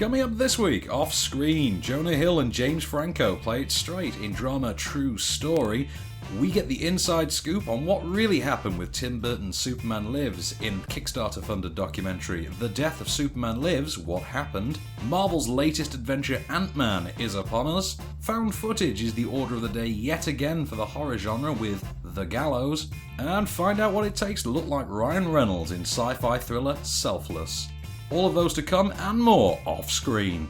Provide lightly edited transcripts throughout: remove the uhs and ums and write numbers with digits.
Coming up this week, off-screen, Jonah Hill and James Franco play it straight in drama True Story. We get the inside scoop on what really happened with Tim Burton's Superman Lives in Kickstarter-funded documentary The Death of Superman Lives, What Happened. Marvel's latest adventure Ant-Man is upon us. Found footage is the order of the day yet again for the horror genre with The Gallows. And find out what it takes to look like Ryan Reynolds in sci-fi thriller Selfless. All of those to come and more off-screen.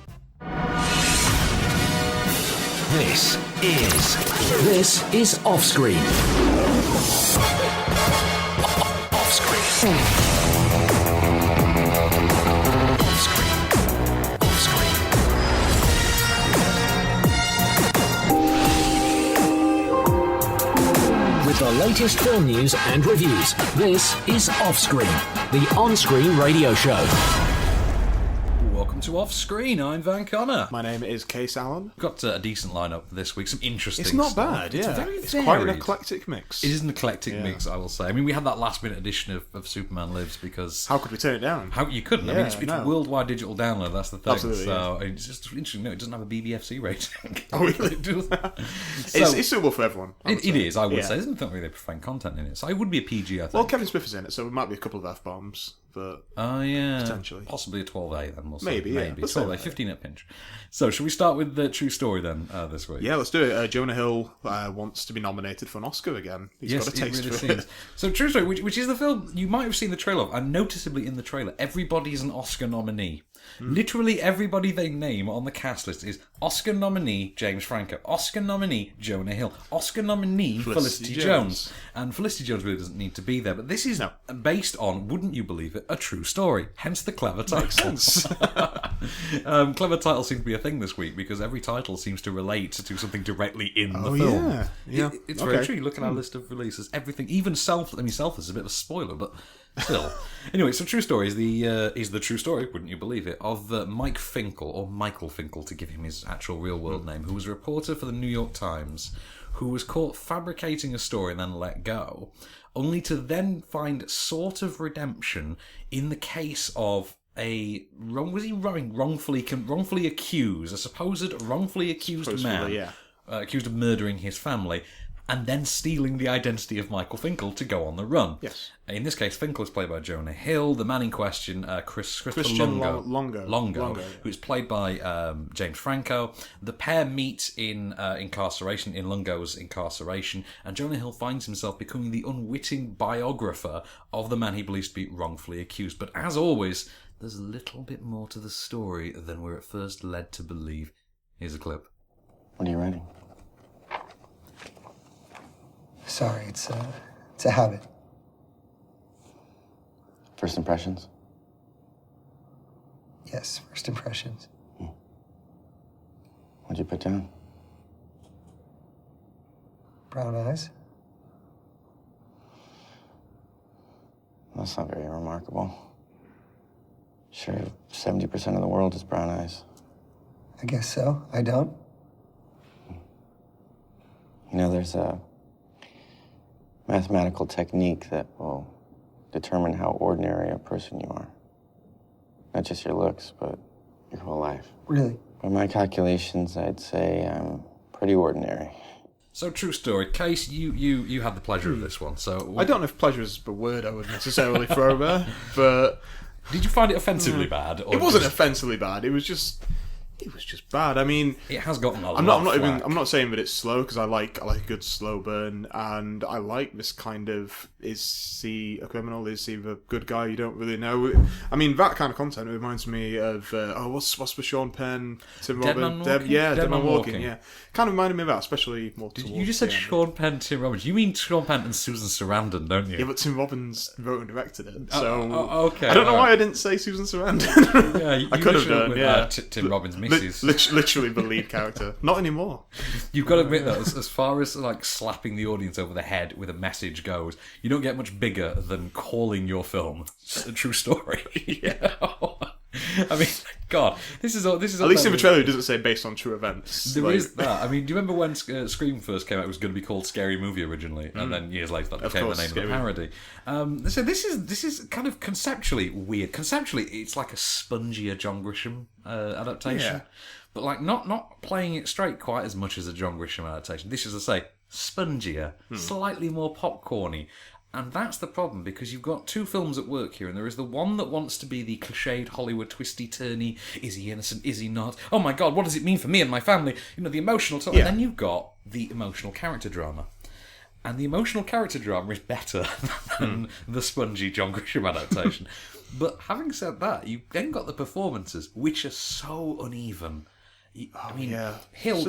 This is OffScreen. OffScreen. With the latest film news and reviews, this is OffScreen, the on-screen radio show. Welcome to Off-Screen, I'm Van Connor. My name is Kase. We've got a decent lineup this week, some interesting It's not stuff. bad, yeah. It's quite an eclectic mix. It is an eclectic mix, I will say. I mean, we had that last-minute edition of Superman Lives because... How could we turn it down? You couldn't. I mean, it's worldwide digital download, that's the thing. Absolutely, so it's just interesting. No, it doesn't have a BBFC rating. Oh, really? It's suitable for everyone. It is, I would say. There's nothing really profane content in it. So it would be a PG, I think. Well, Kevin Smith is in it, so it might be a couple of F-bombs. But potentially. Possibly a 12A then. We'll maybe, see. yeah. Maybe. 12A, 15 at pinch. So, should we start with the True Story then this week? Yeah, let's do it. Jonah Hill wants to be nominated for an Oscar again. He's got a taste for it. So, True Story, which is the film you might have seen the trailer of, and noticeably in the trailer, everybody's an Oscar nominee. Literally everybody they name on the cast list is Oscar nominee James Franco, Oscar nominee Jonah Hill, Oscar nominee Felicity Jones. And Felicity Jones really doesn't need to be there, but this is based on, wouldn't you believe it, a true story. Hence the clever title. Makes sense. Clever titles seem to be a thing this week because every title seems to relate to something directly in the film. Yeah. It's very true. You look at our list of releases, everything, even Selfless is a bit of a spoiler, but still. Anyway, so True Story is the true story, wouldn't you believe it, of Mike Finkel, or Michael Finkel to give him his actual real-world name, who was a reporter for the New York Times, who was caught fabricating a story and then let go, only to then find sort of redemption in the case of wrongfully accused, a supposed wrongfully accused man, accused of murdering his family, and then stealing the identity of Michael Finkel to go on the run. Yes. In this case, Finkel is played by Jonah Hill. The man in question, Christian Longo, who's played by James Franco. The pair meet in incarceration, in Longo's incarceration, and Jonah Hill finds himself becoming the unwitting biographer of the man he believes to be wrongfully accused. But as always, there's a little bit more to the story than we're at first led to believe. Here's a clip. What are you writing? Sorry, it's a habit. First impressions? Yes, first impressions. What'd you put down? Brown eyes. That's not very remarkable. Sure, 70% of the world is brown eyes. I guess so. I don't. You know, there's a mathematical technique that will determine how ordinary a person you are. Not just your looks, but your whole life. Really? By my calculations, I'd say I'm pretty ordinary. So, True Story. Kase, you had the pleasure of this one. So I don't know if pleasure is the word I would necessarily throw there, but... Did you find it offensively bad? Or it wasn't offensively bad. It was just bad. I mean, it has gotten a lot. I'm not saying that it's slow because I like a good slow burn, and I like this kind of, is he a criminal? Is he the good guy? You don't really know. I mean, that kind of content reminds me of what's the Sean Penn, Tim Robbins, Dead Man Walking. Yeah, kind of reminded me of that, especially more. You just said Sean Penn, Tim Robbins. You mean Sean Penn and Susan Sarandon, don't you? Yeah, but Tim Robbins wrote and directed it, so okay. I don't know why I didn't say Susan Sarandon. Yeah, I could have done. Yeah, Tim Robbins. Literally the lead character. Not anymore. You've got to admit that as far as like slapping the audience over the head with a message goes, you don't get much bigger than calling your film a true story. Yeah. I mean, God, this is all. At least in the trailer, it doesn't say based on true events. There is that. I mean, do you remember when Scream first came out? It was going to be called Scary Movie originally, and then years later that became the name of the parody. So this is kind of conceptually weird. Conceptually, it's like a spongier John Grisham adaptation, but like not playing it straight quite as much as a John Grisham adaptation. This is, I say, spongier, slightly more popcorny. And that's the problem, because you've got two films at work here, and there is the one that wants to be the cliched Hollywood twisty-turny, is he innocent, is he not? Oh my God, what does it mean for me and my family? You know, the emotional... And then you've got the emotional character drama. And the emotional character drama is better than the spongy John Grisham adaptation. But having said that, you've then got the performances, which are so uneven. I mean, Jonah Hill,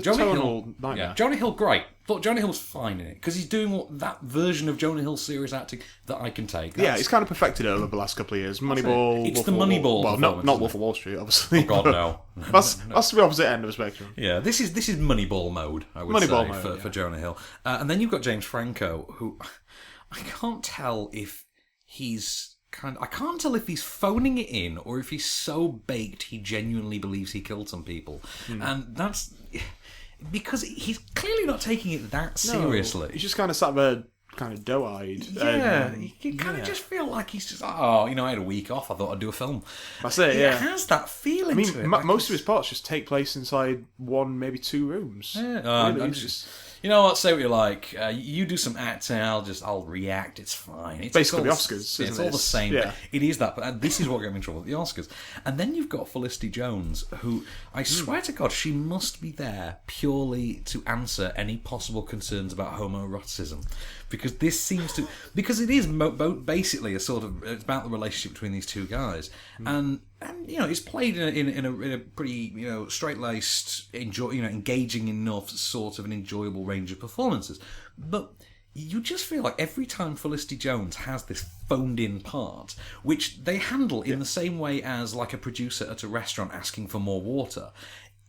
Jonah Hill, great. Thought Jonah Hill was fine in it because he's doing that version of Jonah Hill serious acting that I can take. He's kind of perfected it over the last couple of years. Moneyball, it's the Moneyball. Well, not Wolf of Wall Street, obviously. Oh God, no. That's the opposite end of the spectrum. Yeah, this is Moneyball mode. I would say for Jonah Hill, and then you've got James Franco, who I can't tell if he's. I can't tell if he's phoning it in or if he's so baked he genuinely believes he killed some people. And that's because he's clearly not taking it that seriously. He's just kind of sat there kind of doe-eyed. Yeah, you kind of just feel like he's just, I had a week off, I thought I'd do a film. That's it, It has that feeling to it. Most of his parts just take place inside one, maybe two rooms. Yeah, I'm just... You know what? Say what you like. You do some acting. I'll react. It's fine. It's basically the Oscars. It's all the same. Yeah. It is that. But this is what got me in trouble at the Oscars. And then you've got Felicity Jones, who I swear to God, she must be there purely to answer any possible concerns about homoeroticism, because this seems to it is basically a sort of, it's about the relationship between these two guys, and it's played in a pretty straight-laced, engaging enough sort of an enjoyable range of performances. But you just feel like every time Felicity Jones has this phoned-in part, which they handle in the same way as like a producer at a restaurant asking for more water,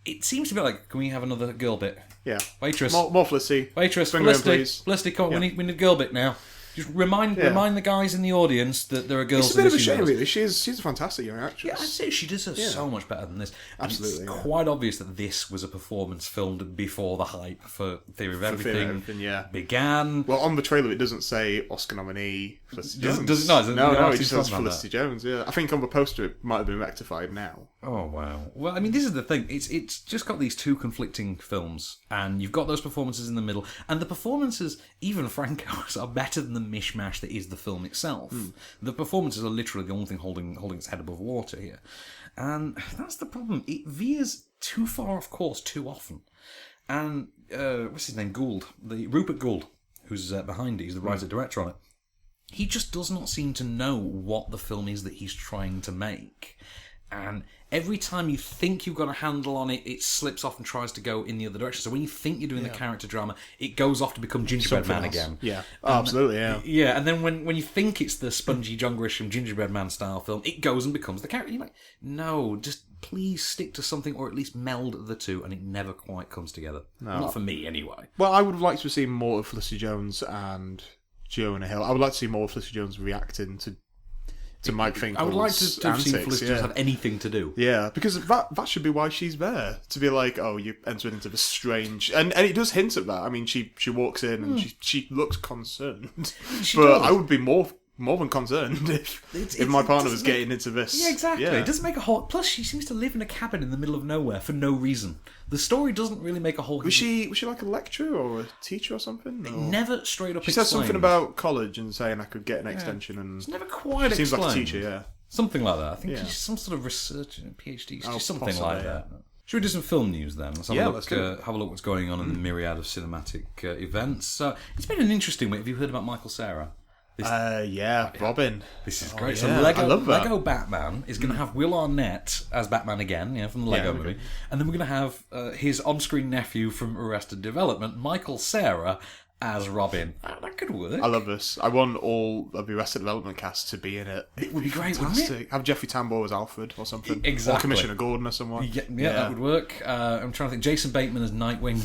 it seems to be like, can we have another girl bit? Yeah. Waitress. More Felicity. Waitress. Bring Felicity. her in, please. Felicity, come on, we need a girl bit now. Just remind the guys in the audience that there are girls. It's a bit of a shame, really. She's a fantastic young actress. Yeah, I'd say she deserves so much better than this. Absolutely, it's quite obvious that this was a performance filmed before the hype for Theory of Everything began. Well, on the trailer it doesn't say Oscar nominee Felicity Jones. Does it? No, it just says Felicity Jones. Yeah, I think on the poster it might have been rectified now. Oh wow! Well, I mean, this is the thing. It's just got these two conflicting films, and you've got those performances in the middle, and the performances, even Franco's, are better than the mishmash that is the film itself. The performances are literally the only thing holding its head above water here, and that's the problem. It veers too far off course too often. And what's his name? Rupert Gould, who's behind it. He's the writer-director on it. He just does not seem to know what the film is that he's trying to make. And every time you think you've got a handle on it, it slips off and tries to go in the other direction. So when you think you're doing the character drama, it goes off to become Gingerbread Man again. Yeah, absolutely, yeah. Yeah, and then when you think it's the spongy John Grisham Gingerbread Man style film, it goes and becomes the character. You're like, no, just please stick to something, or at least meld the two, and it never quite comes together. No. Not for me, anyway. Well, I would have liked to see more of Felicity Jones and Jonah Hill. I would like to see more of Felicity Jones reacting to Mike Finkel's I would like to have seen Felicity Jones have anything to do. Yeah, because that should be why she's there. To be like, oh, you entered into this strange... And it does hint at that. I mean, she walks in and she looks concerned. I would be more than concerned if my partner was getting into this. Yeah, exactly. It doesn't make a whole... Plus, she seems to live in a cabin in the middle of nowhere for no reason. The story doesn't really make a whole... Was she like a lecturer or a teacher or something? It never straight up She said something about college and saying I could get an extension. And it's never quite explained. Seems like a teacher, yeah. Something like that. I think she's some sort of researcher, PhD. She's something possibly, like that. Should we do some film news then? Let's have a look what's going on in the myriad of cinematic events. It's been an interesting week. Have you heard about Michael Cera? Robin. This is great. Yeah. So I love that. Lego Batman is going to have Will Arnett as Batman again, from the Lego movie. And then we're going to have his on-screen nephew from Arrested Development, Michael Cera, as Robin. That could work. I love this. I want all of the Arrested Development cast to be in it. It would be great, wouldn't it? Have Jeffrey Tambor as Alfred or something. Exactly. Or Commissioner Gordon or someone. Yeah, that would work. I'm trying to think. Jason Bateman as Nightwing.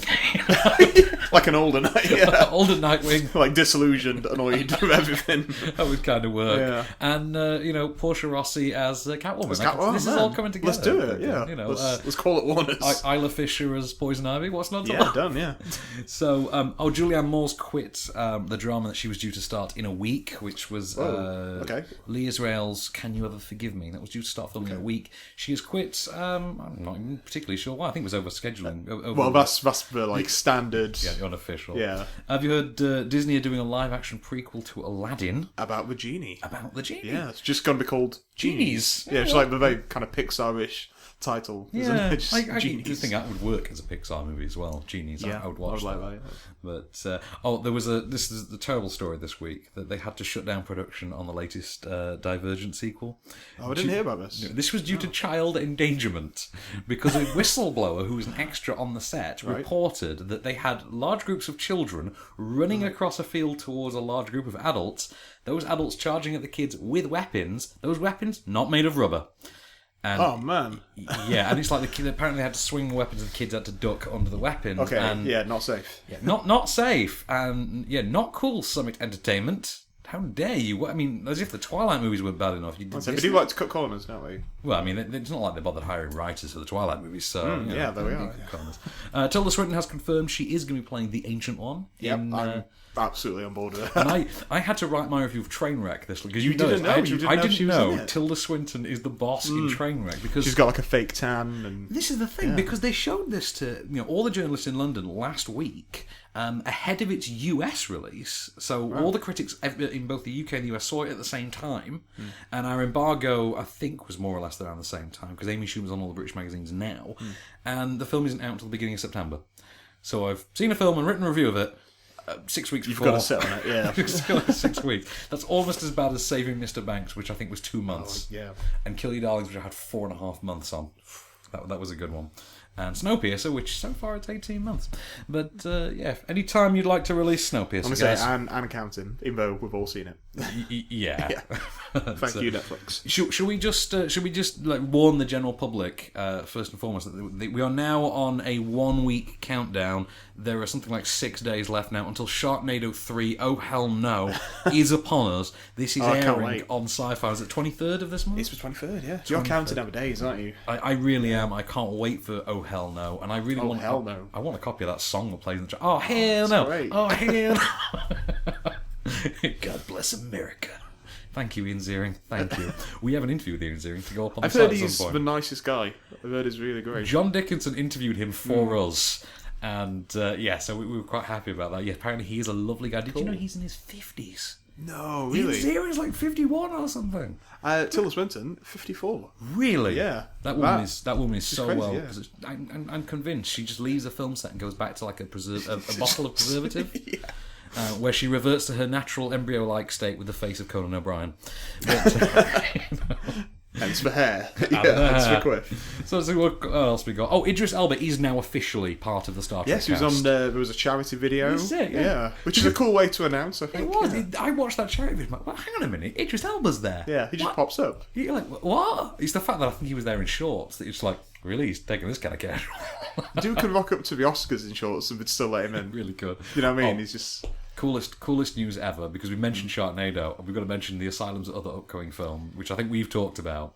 Like an older night, yeah. Older Nightwing. Like disillusioned, annoyed with everything. That would kind of work. Yeah. And, Portia Rossi as Catwoman. As Catwoman, This is man. all coming together. Let's do it, yeah. Let's call it Warner's. Isla Fisher as Poison Ivy. What's not to Yeah, love? done, yeah. So, Julianne Moore's quit the drama that she was due to start in a week, which was okay. Lee Israel's Can You Ever Forgive Me? That was due to start filming in a week. She has quit. I'm not even particularly sure why. I think it was over scheduling. Well, that's the standard. Yeah, the unofficial. Yeah. Have you heard Disney are doing a live action prequel to Aladdin? About the genie. About the genie. Yeah, it's just going to be called Genies. Yeah, it's like the very kind of Pixar-ish title, isn't Yeah, it? Just I Genies. think that would work as a Pixar movie as well. Genies, Yeah, I would watch I would that. like that. But there was this is the terrible story this week that they had to shut down production on the latest Divergent sequel. Oh, I didn't hear about this. This was due to child endangerment because a whistleblower who was an extra on the set reported that they had large groups of children running across a field towards a large group of adults. Those adults charging at the kids with weapons. Those weapons not made of rubber. And, Oh, man. yeah, and it's like the kid apparently had to swing weapons and the kids had to duck under the weapons. Okay, and, yeah, not safe. yeah, not safe, and yeah, not cool. Summit Entertainment. How dare you? I mean, as if the Twilight movies weren't bad enough. You So we do like to cut corners, don't we? Well, I mean, it's not like they bothered hiring writers for the Twilight movies, so... yeah, there we are. Tilda Swinton has confirmed she is going to be playing the Ancient One. Yep, in, I'm absolutely on board with and that. I had to write my review of Trainwreck this because You didn't know? I You didn't know didn't she was in know it? Tilda Swinton is the boss in Trainwreck because She's got like a fake tan and... this is the thing because they showed this to all the journalists in London last week ahead of its US release. So all the critics in both the UK and the US saw it at the same time, and our embargo I think was more or less around the same time because Amy Schumer's on all the British magazines now, and the film isn't out until the beginning of September. So I've seen a film and written a review of it 6 weeks You've before. got to sit on it, yeah. It's got 6 weeks. That's almost as bad as Saving Mr. Banks, which I think was 2 months. yeah. And Kill Your Darlings, which I had 4.5 months on. That was a good one. And Snowpiercer, which so far it's 18 months. But any time you'd like to release Snowpiercer, I'm going to say, and counting, even though we've all seen it. yeah. Thank you, Netflix. Should we just like warn the general public first and foremost that we are now on a 1 week countdown. There are something like 6 days left now until Sharknado 3. Oh hell no, is upon us. This is airing on Sci-Fi. Is it 23rd of this month? It's the 23rd, yeah. You're counting our days, aren't you? I really am. I can't wait for Oh hell no, and I really want. Hell no. I want a copy of that song that plays in the. Oh hell no! Great. Oh hell no! God bless America. Thank you, Ian Ziering. Thank you. We have an interview with Ian Ziering to go up on the I've site heard at he's some point. the nicest guy. I've heard he's really great. John Dickinson interviewed him for us. And so we were quite happy about that. Yeah, apparently he's a lovely guy. Did you know he's in his 50s? No, really? Ian Ziering's like 51 or something. Tilda Swinton, 54. Really? Yeah. That woman is so crazy, well. yeah. 'Cause I'm convinced she just leaves a film set and goes back to like a bottle of preservative. Where she reverts to her natural embryo-like state with the face of Conan O'Brien. Hence the hair. Hence the quiff. So what else we got? Oh, Idris Elba is now officially part of the Star Trek Yes, he was cast. on. There was a charity video. This is it, yeah. Which is a cool way to announce. I think. It was. Yeah. I watched that charity video. I'm like, well, hang on a minute. Idris Elba's there. Yeah, he just What? pops up. You're like, what? It's the fact that I think he was there in shorts that it's like, really? He's taking this kind of casual. Dude could rock up to the Oscars in shorts and would still let him in. Really good. You know what I mean? Oh. He's just. Coolest news ever, because we mentioned Sharknado, and we've got to mention the Asylum's other upcoming film, which I think we've talked about,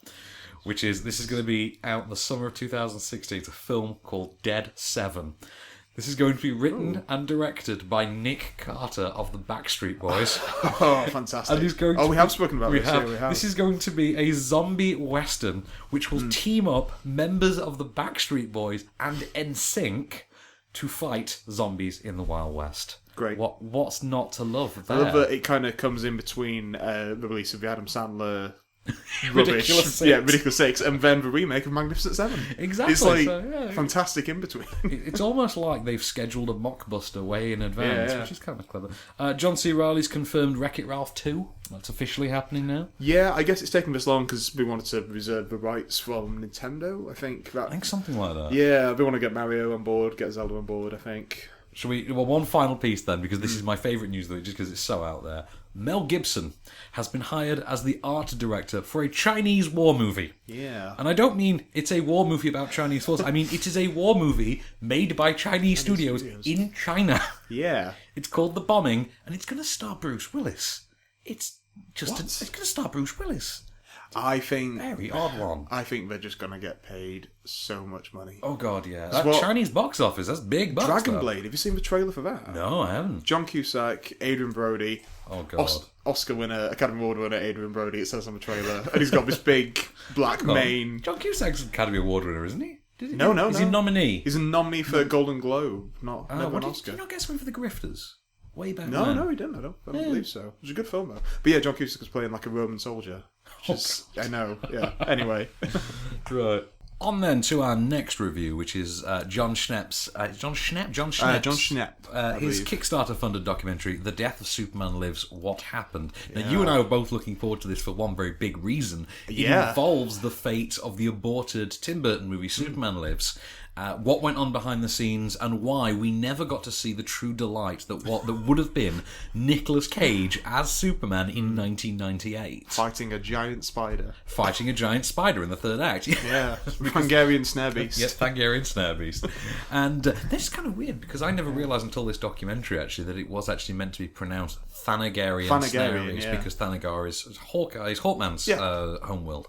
which is, this is going to be out in the summer of 2016. It's a film called Dead 7. This is going to be written and directed by Nick Carter of the Backstreet Boys. Oh, fantastic. And he's going to we have spoken about this. have. Yeah, we have. This is going to be a zombie western, which will team up members of the Backstreet Boys and NSYNC to fight zombies in the Wild West. Great. What's not to love there? I love that it kind of comes in between the release of the Adam Sandler Ridiculous rubbish, Six. yeah, Ridiculous Six, and then the remake of Magnificent Seven. Exactly. It's like So, yeah. fantastic in between. It's almost like they've scheduled a mockbuster way in advance, Yeah. which is kind of clever. John C. Reilly's confirmed Wreck-It Ralph 2. That's officially happening now. Yeah, I guess it's taken this long because we wanted to reserve the rights from Nintendo. I think I think something like that. Yeah, they want to get Mario on board, get Zelda on board. I think. Shall we? Well, one final piece then, because this is my favourite news of the week, just because it's so out there. Mel Gibson has been hired as the art director for a Chinese war movie. Yeah. And I don't mean it's a war movie about Chinese forces. I mean it is a war movie made by Chinese studios in China. Yeah. It's called The Bombing, and it's going to star Bruce Willis. It's going to star Bruce Willis. I think... Very odd one. I think they're just going to get paid so much money. Oh, God, yeah. That Chinese box office, that's big bucks. Dragon Blade, have you seen the trailer for that? No, I haven't. John Cusack, Adrian Brody. Oh, God. Oscar winner, Academy Award winner Adrian Brody, it says on the trailer. And he's got this big black mane. John Cusack's an Academy Award winner, isn't he? No. Is he a nominee? He's a nominee for Golden Globe, never an Oscar. Did you not get something for The Grifters? Way back No, when? no, he didn't. I don't believe so. It was a good film, though. But yeah, John Cusack was playing like a Roman soldier. I know, yeah. Anyway. Right. On then to our next review, which is John Schnepp's... John Schnepp? John Schnepp. His Kickstarter-funded documentary, The Death of Superman Lives, What Happened. Now, you and I were both looking forward to this for one very big reason. It involves the fate of the aborted Tim Burton movie, Superman Lives, what went on behind the scenes, and why we never got to see the true delight that would have been Nicolas Cage as Superman in 1998. Fighting a giant spider. Fighting a giant spider in the third act. Yeah. Hungarian snare beast. Yes, Hungarian snare beast. And this is kind of weird, because I never realised until this documentary, actually, that it was actually meant to be pronounced Thanagarian snare beast, because Thanagar is Hawkman's homeworld.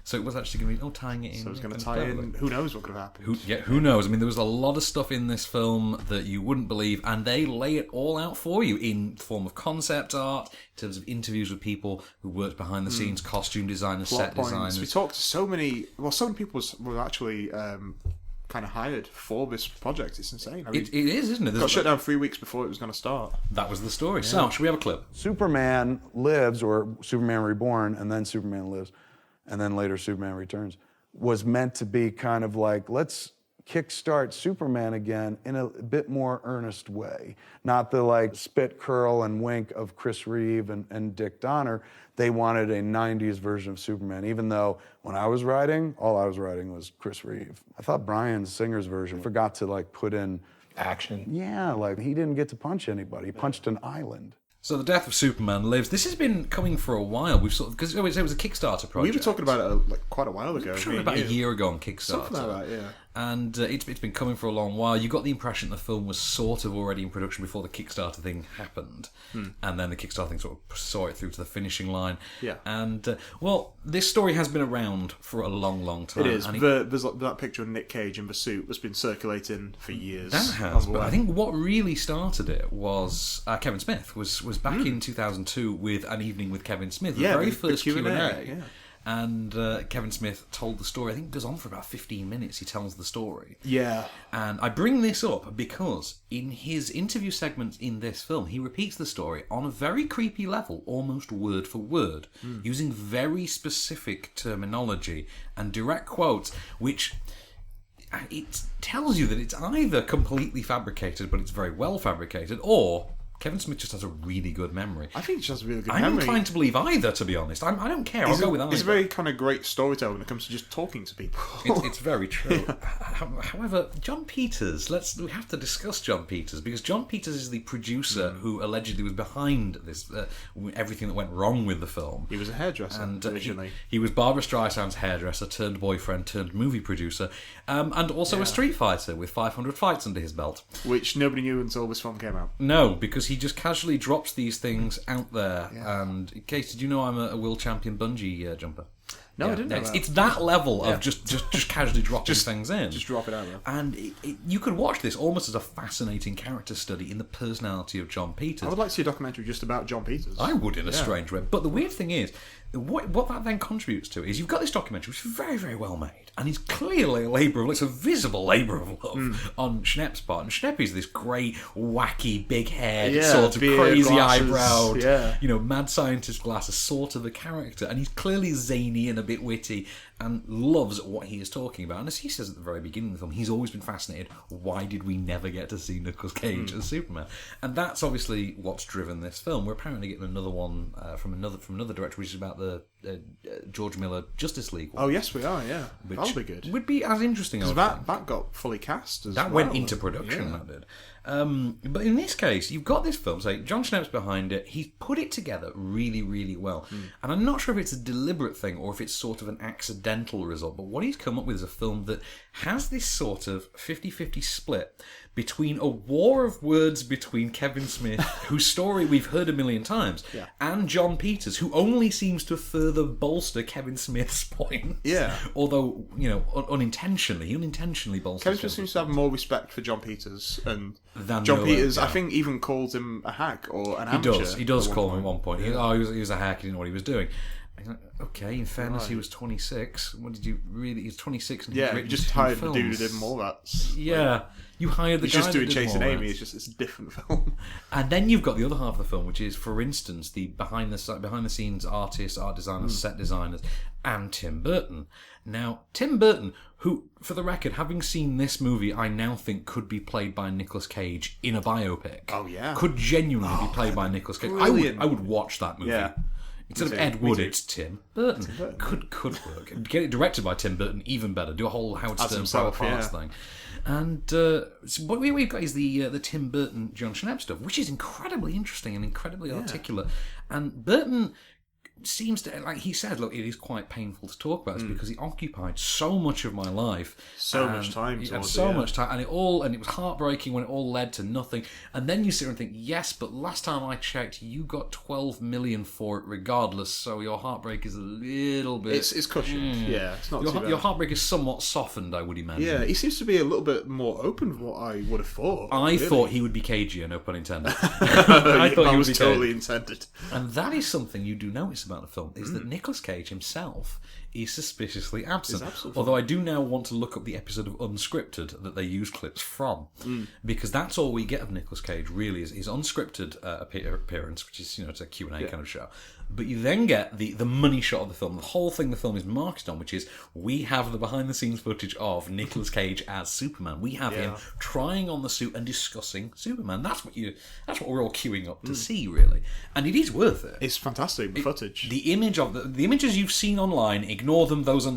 So it was actually going to be tying it in. So it was going to tie in. Who knows what could have happened? Who knows? I mean, there was a lot of stuff in this film that you wouldn't believe, and they lay it all out for you in the form of concept art, in terms of interviews with people who worked behind the scenes, costume designers, set designers. We talked to so many people were actually kind of hired for this project. It's insane. I mean, it is, isn't it? Got shut down 3 weeks before it was going to start. That was the story. Yeah. So, should we have a clip? Superman Lives, or Superman Reborn, and then Superman Lives, and then later Superman Returns, was meant to be kind of like, let's kickstart Superman again in a bit more earnest way. Not the like spit, curl, and wink of Chris Reeve and Dick Donner. They wanted a 90s version of Superman, even though when I was writing, all I was writing was Chris Reeve. I thought Bryan Singer's version forgot to like put in action. Yeah, like he didn't get to punch anybody. He punched an island. So, The Death of Superman Lives. This has been coming for a while. We've because it was a Kickstarter project. We were talking about it quite a while ago. About a year ago on Kickstarter. Something like that, yeah. And it's been coming for a long while. You got the impression the film was sort of already in production before the Kickstarter thing happened. And then the Kickstarter thing sort of saw it through to the finishing line. Yeah. And, this story has been around for a long, long time. It is. There's that picture of Nick Cage in the suit that's been circulating for years. That has. But I think what really started it was Kevin Smith was back in 2002 with An Evening with Kevin Smith. The very first Q&A. Yeah. And Kevin Smith told the story. I think it goes on for about 15 minutes. He tells the story. Yeah. And I bring this up because in his interview segments in this film, he repeats the story on a very creepy level, almost word for word, using very specific terminology and direct quotes, which it tells you that it's either completely fabricated, but it's very well fabricated, or Kevin Smith just has a really good memory. I think he just has a really good memory. I'm inclined to believe either, to be honest. I don't care. I'll go with either. He's a very kind of great storyteller when it comes to just talking to people. It's very true. Yeah. However, John Peters, we have to discuss John Peters, because John Peters is the producer who allegedly was behind this everything that went wrong with the film. He was a hairdresser originally. He was Barbra Streisand's hairdresser turned boyfriend turned movie producer, and also a street fighter with 500 fights under his belt. Which nobody knew until this film came out. No, because he just casually drops these things out there. Yeah. And Kase, did you know I'm a world champion bungee jumper? No, I didn't know that. It's that level of just casually dropping things in. Just drop it out there. And you could watch this almost as a fascinating character study in the personality of John Peters. I would like to see a documentary just about John Peters. I would, in a strange way. But the weird thing is, what that then contributes to is you've got this documentary which is very, very well made, and it's clearly a labour of love. It's a visible labour of love on Schnepp's part. And Schnepp is this great, wacky, big-haired, sort of crazy eyebrows, mad scientist glasses sort of a character. And he's clearly zany and a bit witty and loves what he is talking about. And as he says at the very beginning of the film, he's always been fascinated, why did we never get to see Nicolas Cage as Superman? And that's obviously what's driven this film. We're apparently getting another one from another director, which is about the George Miller Justice League one. Oh yes, we are. Yeah, which that'll be good. Would be as interesting. I would Because think. that got fully cast as That well. went into production, Yeah. that did. But in this case, you've got this film, say, John Schnapp's behind it, he's put it together really, really well. And I'm not sure if it's a deliberate thing or if it's sort of an accidental result, but what he's come up with is a film that has this sort of 50-50 split between a war of words between Kevin Smith, whose story we've heard a million times, and John Peters, who only seems to further bolster Kevin Smith's points. Yeah. Although, unintentionally bolsters Kevin Smith seems to have more respect for John Peters, and Than John Miller, Peters, I yeah. think, even calls him a hack or an He amateur. does at call him at point. one point. He was a hack, he didn't know what he was doing. And you're like, okay, in fairness, he was 26. What did you really... He's 26 and he's Yeah, you written just 2 hired films. the dude who did more that. Yeah, you hired the He's guy just doing that did Chasing more Amy. of that. It's a different film. And then you've got the other half of the film, which is, for instance, the behind the scenes artists, art designers, set designers, and Tim Burton. Now, Tim Burton, who, for the record, having seen this movie, I now think could be played by Nicolas Cage in a biopic. Oh, yeah. Could genuinely be played by Nicolas Cage. brilliant. I would watch that movie. Yeah. Instead of Me too, Ed me Wood, too. it's Tim Burton. Could work. And get it directed by Tim Burton, even better. Do a whole Howard As Stern himself, private parts yeah. thing. And so what we've got is the Tim Burton John Schnapp stuff, which is incredibly interesting and incredibly articulate. And Burton seems to, like he said, look, it is quite painful to talk about this because he occupied so much of my life, So much time and towards so it, yeah. much time, and it was heartbreaking when it all led to nothing. And then you sit there and think, yes, but last time I checked, you got 12 million for it regardless. So your heartbreak is a little bit. It's cushioned. Yeah, it's not too bad. Your heartbreak is somewhat softened, I would imagine. Yeah, he seems to be a little bit more open than what I would have thought. I really. thought he would be cagier, no pun intended. I thought that he would was be totally cagey. intended. And that is something you do notice about the film, is that Nicolas Cage himself is suspiciously absent. Although I do now want to look up the episode of Unscripted that they use clips from, because that's all we get of Nicolas Cage, really, is his unscripted appearance, which is, it's a Q&A kind of show. But you then get the money shot of the film, the whole thing the film is marketed on, which is we have the behind-the-scenes footage of Nicolas Cage as Superman. We have him trying on the suit and discussing Superman. That's what we're all queuing up to see, really. And it is worth it. It's fantastic, the footage. The image of the images you've seen online, ignore them. Those are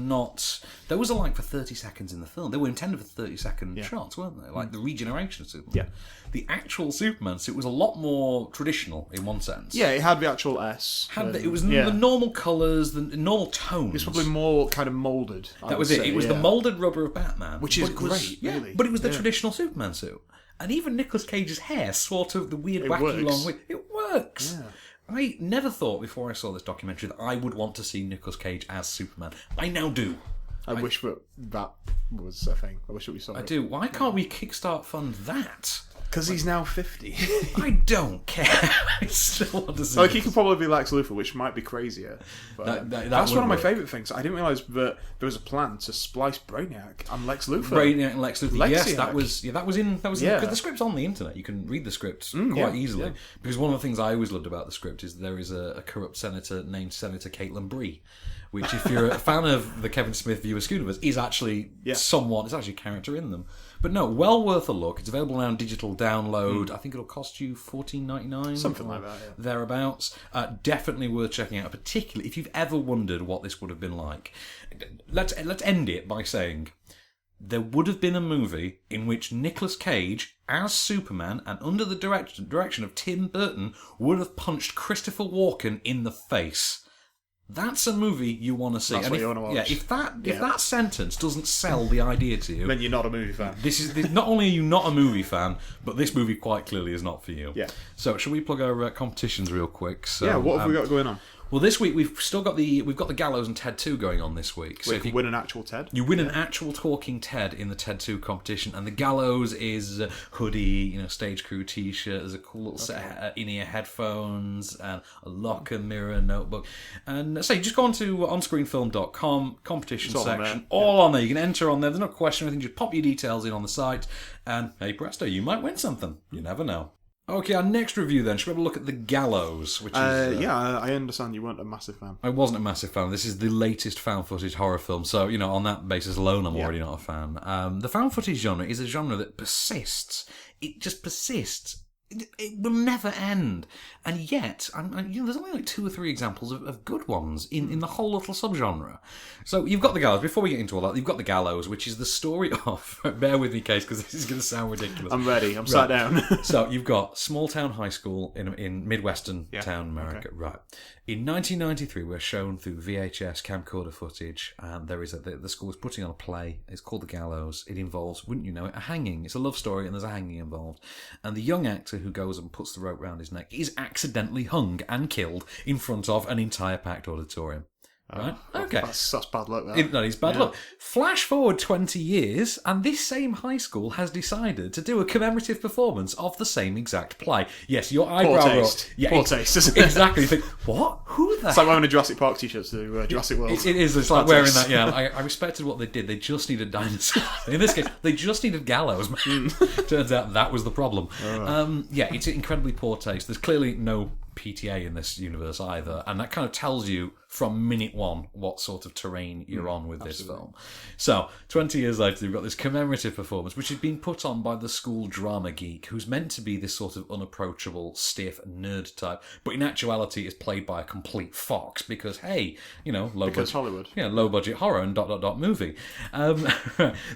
like for 30 seconds in the film. They were intended for 30-second shots, weren't they? Like the regeneration of Superman. Yeah. The actual Superman suit was a lot more traditional in one sense. Yeah, it had the actual S. It was the normal colours, the normal tones. It's probably more kind of moulded. That was it. It was the moulded rubber of Batman, Which is but it was- great, yeah, really. but it was the traditional Superman suit, and even Nicolas Cage's hair, sort of the weird, wacky works. long wig. It works. Yeah. I never thought before I saw this documentary that I would want to see Nicolas Cage as Superman. I now do. I wish that was a thing. I wish that we saw I it. do. Why can't we kickstart fund that? Because he's now 50. I don't care. I still want to see. Like, he could probably be Lex Luthor, which might be crazier. But that's would one of my work. favourite things. I didn't realise that there was a plan to splice Brainiac and Lex Luthor. Brainiac and Lex Luthor. Yes, Lexiac. that was in because Yeah. the script's on the internet. You can read the script quite yeah, easily. yeah. Because one of the things I always loved about the script is there is a corrupt senator named Senator Caitlin Bree, which, if you're a fan of the Kevin Smith Viewer Schooniverse, is actually somewhat. It's actually a character in them. But no, well worth a look. It's available now on digital download. I think it'll cost you $14.99, Something like that, yeah. thereabouts. Definitely worth checking out, particularly if you've ever wondered what this would have been like. Let's end it by saying there would have been a movie in which Nicolas Cage, as Superman, and under the direction of Tim Burton, would have punched Christopher Walken in the face. That's a movie you want to see. That's And what if, you want to watch. Yeah, if that sentence doesn't sell the idea to you, Then you're not a movie fan. this not only are you not a movie fan, but this movie quite clearly is not for you. Yeah. So, shall we plug our competitions real quick? So, Yeah, what have we got going on? Well, this week we've got the Gallows and TED 2 going on this week. So We if can you win an actual TED. You win an actual talking TED in the TED 2 competition, and the Gallows is a hoodie, stage crew T-shirt. There's a cool little set of in-ear headphones and a locker, mirror, notebook. And so you just go on to onscreenfilm.com, competition It's all on section, there. all on there. You can enter on there. There's no question or anything. Just pop your details in on the site, and hey presto, you might win something. You never know. Okay, our next review then. Should we have a look at The Gallows? Which is I understand you weren't a massive fan. I wasn't a massive fan. This is the latest found footage horror film, so, on that basis alone, I'm already not a fan. The found footage genre is a genre that persists. It just persists it will never end. And yet, there's only like 2 or 3 examples of good ones in the whole little subgenre. So you've got the Gallows. Before we get into all that, you've got the Gallows, which is the story of... Bear with me, Case, because this is going to sound ridiculous. I'm ready. I'm sat down. So you've got small town high school in Midwestern town America. Okay. Right. In 1993, we're shown through VHS camcorder footage, and there is the school is putting on a play. It's called The Gallows. It involves, wouldn't you know it, a hanging. It's a love story, and there's a hanging involved. And the young actor who goes and puts the rope round his neck is accidentally hung and killed in front of an entire packed auditorium. Right? Okay. That's bad luck, that. That is bad luck. Flash forward 20 years, and this same high school has decided to do a commemorative performance of the same exact play. Yes, your eyebrow... Poor taste. Poor taste, isn't it? Exactly. You think, what? Who the... It's like wearing a Jurassic Park t-shirt to Jurassic World. It is. It's like wearing that, yeah. I respected what they did. They just needed dinosaurs. In this case, they just needed Gallows. Turns out that was the problem. It's incredibly poor taste. There's clearly no PTA in this universe either, and that kind of tells you from minute one what sort of terrain you're on with this film. So 20 years later, you've got this commemorative performance which is being put on by the school drama geek, who's meant to be this sort of unapproachable, stiff nerd type, but in actuality is played by a complete fox because low budget Hollywood, low budget horror and ... movie.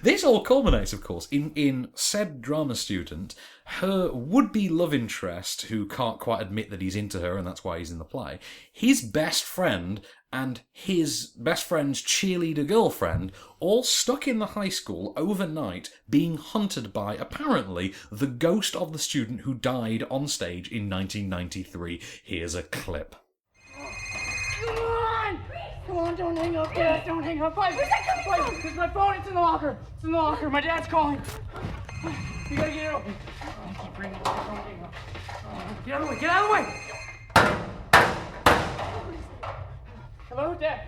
This all culminates, of course, in said drama student, her would-be love interest, who can't quite admit that he's into her and that's why he's in the play, his best friend and his best friend's cheerleader girlfriend, all stuck in the high school overnight, being hunted by, apparently, the ghost of the student who died on stage in 1993. Here's a clip. Come on, don't hang up, Dad. Don't hang up. Where's that coming from? It's my phone. It's in the locker. It's in the locker. My dad's calling. You gotta get it open. I keep ringing. Don't hang up. Get out of the way. Get out of the way. Hello, Dad.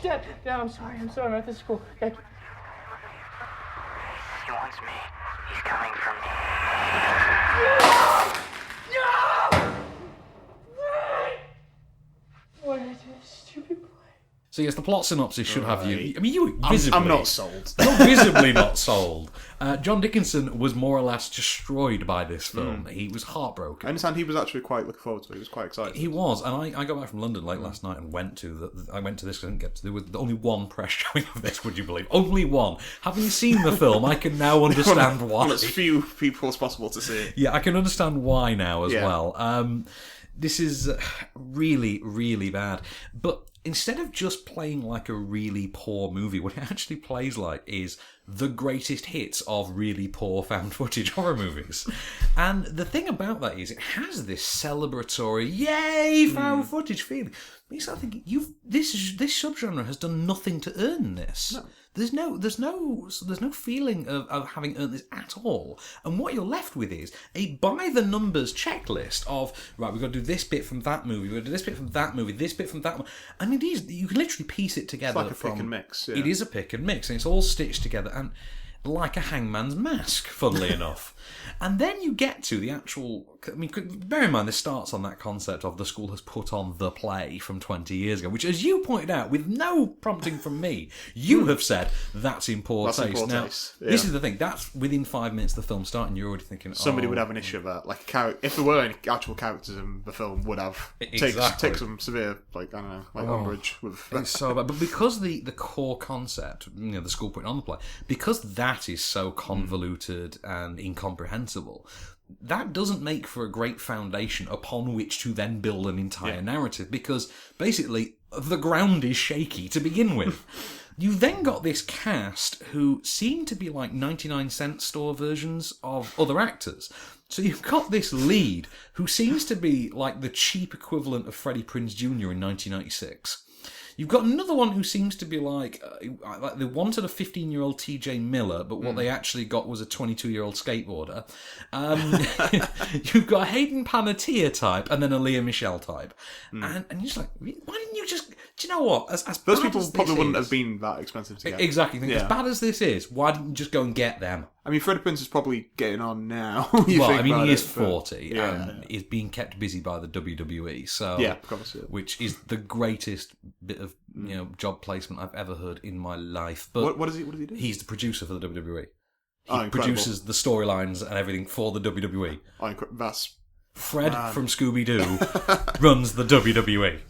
Dad. Dad, I'm sorry. I'm at the school. Dad. He wants me. He's coming for me. No! Wait! What is this stupid play? So yes, the plot synopsis should have you... I mean, you were visibly... I'm not sold. You're visibly not sold. John Dickinson was more or less destroyed by this film. He was heartbroken. I understand he was actually quite looking forward to it. He was quite excited. He was, and I got back from London late last night and went to this. I didn't get to. There was only one press showing of this. Would you believe? Only one. Having seen the film, I can now understand why. Well, as few people as possible to see it. Yeah, I can understand why now as well. This is really, really bad. But instead of just playing like a really poor movie, what it actually plays like is the greatest hits of really poor found footage horror movies. And the thing about that is it has this celebratory, yay, found footage feeling. You start thinking, this subgenre has done nothing to earn this. No. There's no feeling of having earned this at all. And what you're left with is a by-the-numbers checklist of, right, we've got to do this bit from that movie, we've got to do this bit from that movie, this bit from that one. And it is, you can literally piece it together. It's like a pick and mix. Yeah. It is a pick and mix, and it's all stitched together, and like a hangman's mask, funnily enough. And then you get to the actual... I mean, bear in mind, this starts on that concept of the school has put on the play from 20 years ago, which, as you pointed out, with no prompting from me, you have said, that's in poor taste. In poor now, taste. Yeah. This is the thing. That's within 5 minutes of the film starting, you're already thinking... Somebody would have an issue of that. Like, if there were any actual characters in the film, would have take some severe, umbrage with... It's so bad. But because the core concept, the school putting on the play, because that is so convoluted and incomprehensible, that doesn't make for a great foundation upon which to then build an entire narrative, because basically the ground is shaky to begin with. You then got this cast who seem to be like 99-cent store versions of other actors. So you've got this lead who seems to be like the cheap equivalent of Freddie Prinze Jr. in 1996. You've got another one who seems to be like they wanted a 15-year-old TJ Miller, but what they actually got was a 22-year-old skateboarder. You've got a Hayden Panettiere type, and then a Lea Michele type. And you're just like, why didn't you just... Do you know what? As those people probably wouldn't have been that expensive to get. Exactly. As bad as this is, why didn't you just go and get them? I mean, Freddie Prinze is probably getting on now. He is 40 and is being kept busy by the WWE. So, of course, which is the greatest bit of job placement I've ever heard in my life. But what does he do? He's the producer for the WWE. He produces the storylines and everything for the WWE. That's Fred from Scooby-Doo runs the WWE.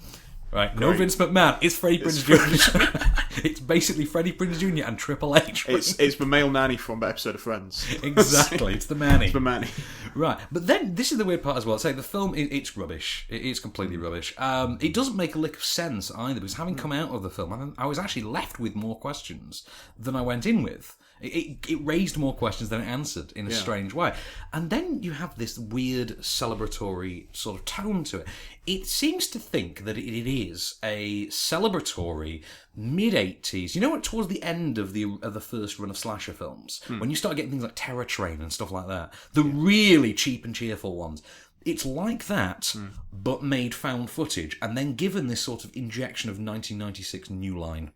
Right, no Vince McMahon. It's Freddie Prinze Jr. It's basically Freddie Prinze Jr. and Triple H. It's the male nanny from the episode of Friends. Exactly, it's the Manny. It's the Manny. Right, but then this is the weird part as well. Say the film, it's rubbish. It's completely rubbish. It doesn't make a lick of sense either, because having come out of the film, I was actually left with more questions than I went in with. It raised more questions than it answered in a strange way. And then you have this weird celebratory sort of tone to it. It seems to think that it is a celebratory mid-80s. You know what? Towards the end of the first run of slasher films, when you start getting things like Terror Train and stuff like that, the really cheap and cheerful ones. It's like that, but made found footage, and then given this sort of injection of 1996 New Line.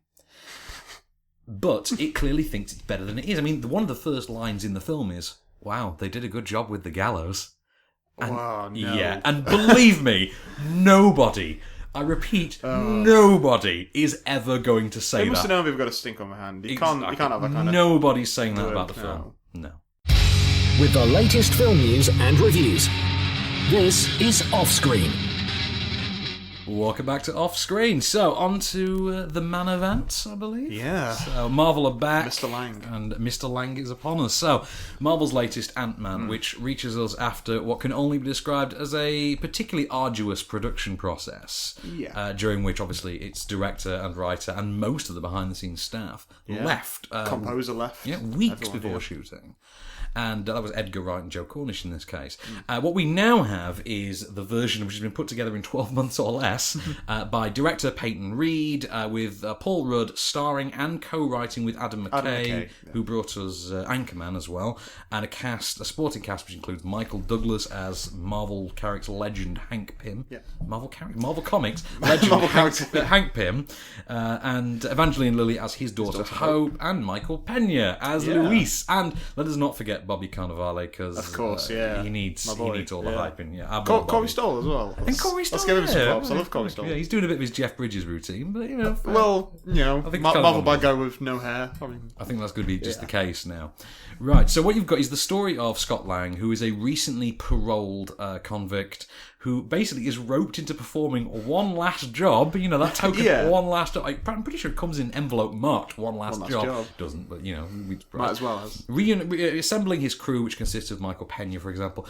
But it clearly thinks it's better than it is. I mean, one of the first lines in the film is, "Wow, they did a good job with the Gallows." And, wow, no. Yeah, and believe me, nobody, I repeat, nobody is ever going to say They must that. have known they've got a stink on their hand. You can't have that kind of... Nobody's saying that about the film. No. With the latest film news and reviews, this is OffScreen. Welcome back to OffScreen. So, on to the man events, I believe. Yeah. So, Marvel are back. Mr. Lang. And Mr. Lang is upon us. So, Marvel's latest Ant-Man, which reaches us after what can only be described as a particularly arduous production process. Yeah. During which, obviously, its director and writer and most of the behind-the-scenes staff left. Composer left. Yeah, weeks Everyone, before shooting. And that was Edgar Wright and Joe Cornish in this case. What we now have is the version which has been put together in 12 months or less by director Peyton Reed, with Paul Rudd starring and co-writing with Adam McKay, who brought us Anchorman as well, and a supporting cast which includes Michael Douglas as Marvel character legend Hank Pym. Yeah. Marvel Comics legend Hank Pym, and Evangeline Lilly as his daughter Hope, and Michael Pena as Luis. And let us not forget Bobby Cannavale, because of course, he needs all the hype in. Yeah, Corey Stoll as well. And Corey Stoll. Let's give him some props. I love Corey Stoll. Yeah, he's doing a bit of his Jeff Bridges routine, but I think Marvel bad guy with no hair. I think that's going to be just the case now. Right, so what you've got is the story of Scott Lang, who is a recently paroled convict who basically is roped into performing one last job. You know, that token one last job. I'm pretty sure it comes in envelope marked one last job. Doesn't, but might as well have. Reassembling his crew, which consists of Michael Pena, for example,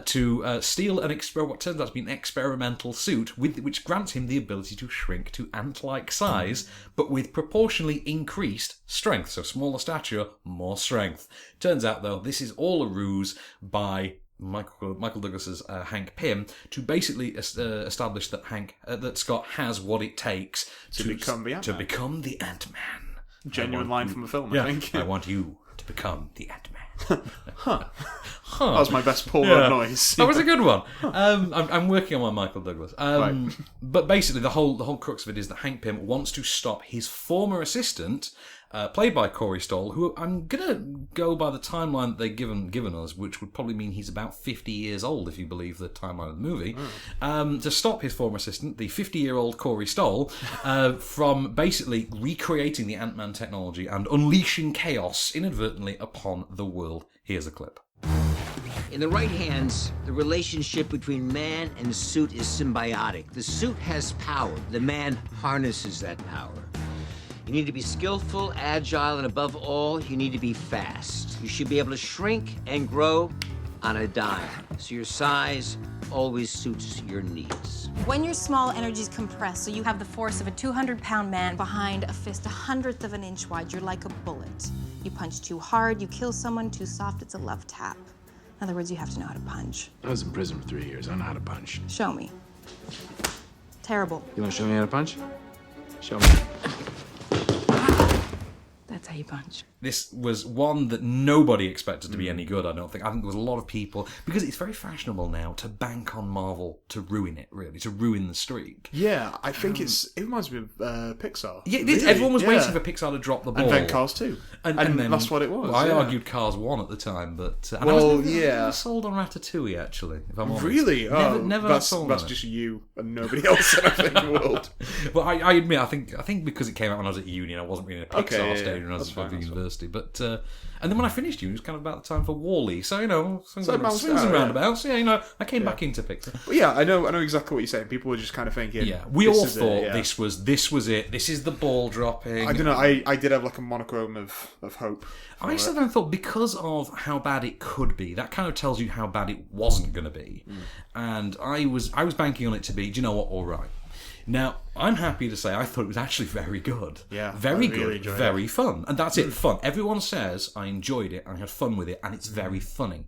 to steal what turns out to be an experimental suit which grants him the ability to shrink to ant-like size, but with proportionally increased strength. So smaller stature, more strength. Turns out, though, this is all a ruse by Michael Douglas's Hank Pym to basically establish that Scott has what it takes to become the Ant-Man. To become the Ant-Man. Genuine line from the film, I think. I want you to become the Ant-Man. That was my best Paul Rudd noise. That was a good one. I'm working on my Michael Douglas. Right. But basically, the whole crux of it is that Hank Pym wants to stop his former assistant, played by Corey Stoll, who I'm going to go by the timeline that they've given us, which would probably mean he's about 50 years old, if you believe the timeline of the movie, to stop his former assistant, the 50-year-old Corey Stoll, from basically recreating the Ant-Man technology and unleashing chaos inadvertently upon the world. Here's a clip. In the right hands, the relationship between man and suit is symbiotic. The suit has power. The man harnesses that power. You need to be skillful, agile, and above all, you need to be fast. You should be able to shrink and grow on a dime, so your size always suits your needs. When you're small, energy's compressed, so you have the force of a 200-pound man behind a fist 1/100 of an inch wide. You're like a bullet. You punch too hard, you kill someone. Too soft, it's a love tap. In other words, you have to know how to punch. I was in prison for 3 years. I know how to punch. Show me. Terrible. You want to show me how to punch? Show me. That's how you punch. This was one that nobody expected to be any good, I don't think. I think there was a lot of people, because it's very fashionable now to bank on Marvel to ruin it, really, to ruin the streak. Yeah, I think it reminds me of Pixar. Yeah, it is. Really? Everyone was waiting for Pixar to drop the ball. And then Cars 2. And then that's what it was. Well, I argued Cars 1 at the time, but... I was never sold on Ratatouille, actually, if I'm honest. Really? Never sold on That's just you and nobody else I think in the world. Well, I admit, I think because it came out when I was at uni and I wasn't really in a Pixar stage when I was at university. But and then when I finished uni, it was kind of about the time for Wall-E. So, you know, swings and roundabouts. Yeah, you know, I came back into Pixar. But yeah, I know exactly what you're saying. People were just kind of thinking... Yeah, we all thought this was it. This is the ball dropping. I don't know. I did have like a monochrome of hope. I sat there and thought, because of how bad it could be, that kind of tells you how bad it wasn't going to be. And I was banking on it to be, do you know what, all right. Now, I'm happy to say I thought it was actually very good. Yeah, very really good, very fun. And that's it, fun. Everyone says I enjoyed it, I had fun with it, and it's very funny.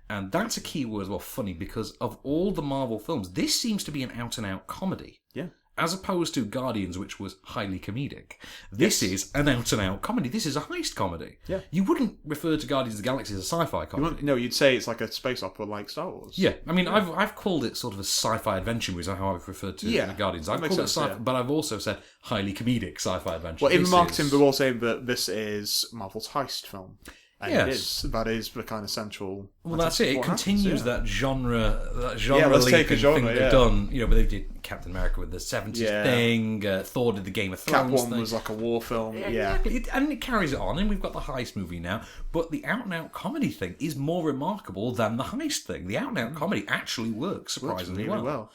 And that's a key word as well, funny, because of all the Marvel films, this seems to be an out-and-out comedy. Yeah. As opposed to Guardians, which was highly comedic. This is an out-and-out comedy. This is a heist comedy. Yeah. You wouldn't refer to Guardians of the Galaxy as a sci-fi comedy. No, you'd say it's like a space opera like Star Wars. Yeah. I mean, I've called it sort of a sci-fi adventure movie, is how I've referred to the Guardians. I've called it sci-fi, but I've also said highly comedic sci-fi adventure. Well, in marketing, we're all saying that this is Marvel's heist film. And it is. That is the kind of central... Well, that's it. It continues that genre let's take a genre, thing they've done. You know, but they did Captain America with the 70s thing. Thor did the Game of Thrones Cap 1 was like a war film. Yeah. Exactly. And it carries it on, and we've got the heist movie now. But the out-and-out comedy thing is more remarkable than the heist thing. The out-and-out comedy actually works surprisingly well.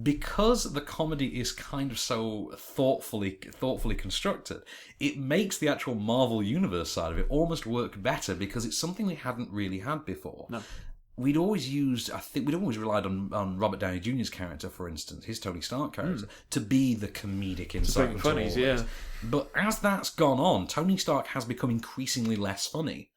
Because the comedy is kind of so thoughtfully constructed, it makes the actual Marvel Universe side of it almost work better because it's something we hadn't really had before. No. We'd always relied on Robert Downey Jr.'s character, for instance, his Tony Stark character, to be the comedic insight into all this. But as that's gone on, Tony Stark has become increasingly less funny.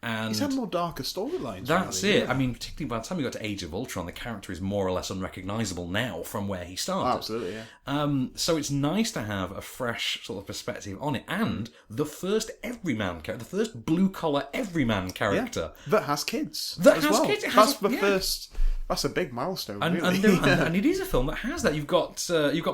And he's had more darker storylines. That's it. I mean, particularly by the time we got to Age of Ultron, the character is more or less unrecognisable now from where he started. Oh, absolutely, yeah. So it's nice to have a fresh sort of perspective on it. And the first everyman character, the first blue-collar everyman character. That has kids. That's the first... That's a big milestone, really. And it is a film that has that. You've got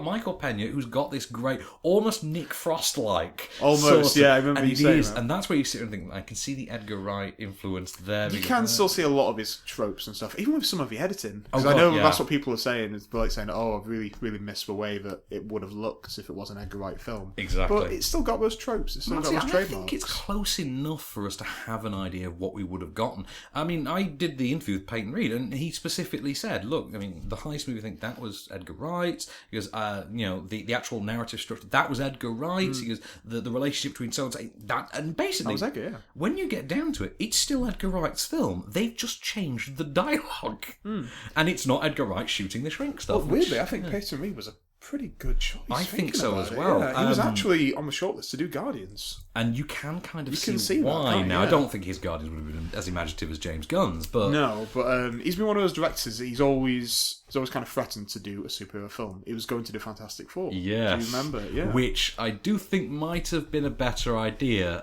Michael Pena, who's got this great, almost Nick Frost-like. Almost, I remember you saying that. And that's where you sit and think, I can see the Edgar Wright influence there. You can still see a lot of his tropes and stuff, even with some of the editing. Because I know that's what people are saying, is like saying, I really, really miss the way that it would have looked if it was an Edgar Wright film. Exactly. But it's still got those tropes, it's still got those trademarks. I think it's close enough for us to have an idea of what we would have gotten. I mean, I did the interview with Peyton Reed, and he specifically said, look, I mean, the heist movie, I think that was Edgar Wright. He goes, the actual narrative structure, that was Edgar Wright. He goes, the relationship between so and so, that, and basically, that was Edgar, yeah. When you get down to it, it's still Edgar Wright's film. They've just changed the dialogue. And it's not Edgar Wright shooting the shrink stuff. Well, weirdly, I think Peyton Reed was a pretty good choice. I think so as well. Yeah, he was actually on the shortlist to do Guardians. And you can kind of see why. Now, I don't think his Guardians would have been as imaginative as James Gunn's, but... No, but he's been one of those directors that he's always kind of threatened to do a superhero film. He was going to do Fantastic Four. Yeah. Do you remember? Yeah. Which I do think might have been a better idea,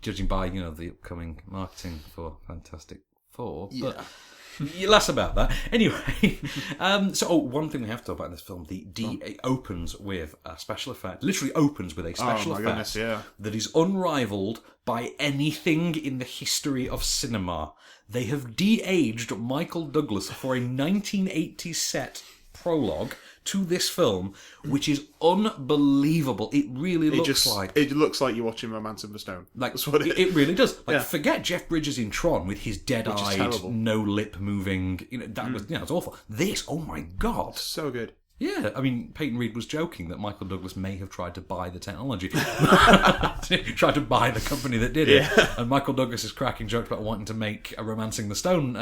judging by, the upcoming marketing for Fantastic Four. Yeah. But less about that. Anyway, one thing we have to talk about in this film, it opens with a special effect. Literally opens with a special effect that is unrivaled by anything in the history of cinema. They have de-aged Michael Douglas for a 1980s set prologue to this film, which is unbelievable. It really looks like... It looks like you're watching Romance of the Stone. That's what it really does. Forget Jeff Bridges in Tron with his dead-eyed, no-lip-moving... it's awful. This, oh my God. So good. Yeah, I mean, Peyton Reed was joking that Michael Douglas may have tried to buy the technology. Tried to buy the company that did it. And Michael Douglas is cracking jokes about wanting to make a Romancing the Stone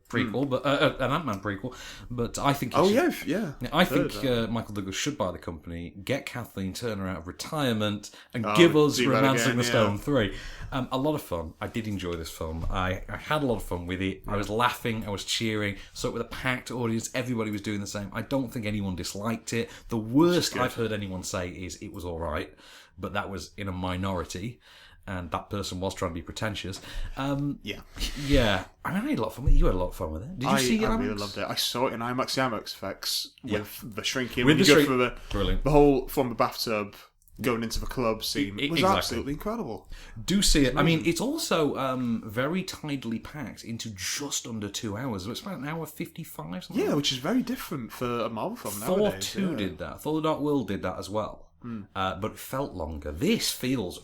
prequel, but an Ant-Man prequel. But I think... I think Michael Douglas should buy the company, get Kathleen Turner out of retirement, and give us Romancing the Stone 3. A lot of fun. I did enjoy this film. I had a lot of fun with it. I was laughing. I was cheering. So with a packed audience, everybody was doing the same. I don't think anyone disliked it. The worst I've heard anyone say is it was all right, but that was in a minority, and that person was trying to be pretentious. Yeah. I mean, I had a lot of fun with it. You had a lot of fun with it. Did you see it? I really loved it. I saw it in IMAX effects with the shrinking. With the whole from the bathtub going into the club scene was absolutely incredible. Do see it. I mean, it's also very tidily packed into just under 2 hours. It's about an hour 55. Yeah, which is very different for a Marvel film nowadays. Thor 2 did that. Thor: The Dark World did that as well. but it felt longer. This feels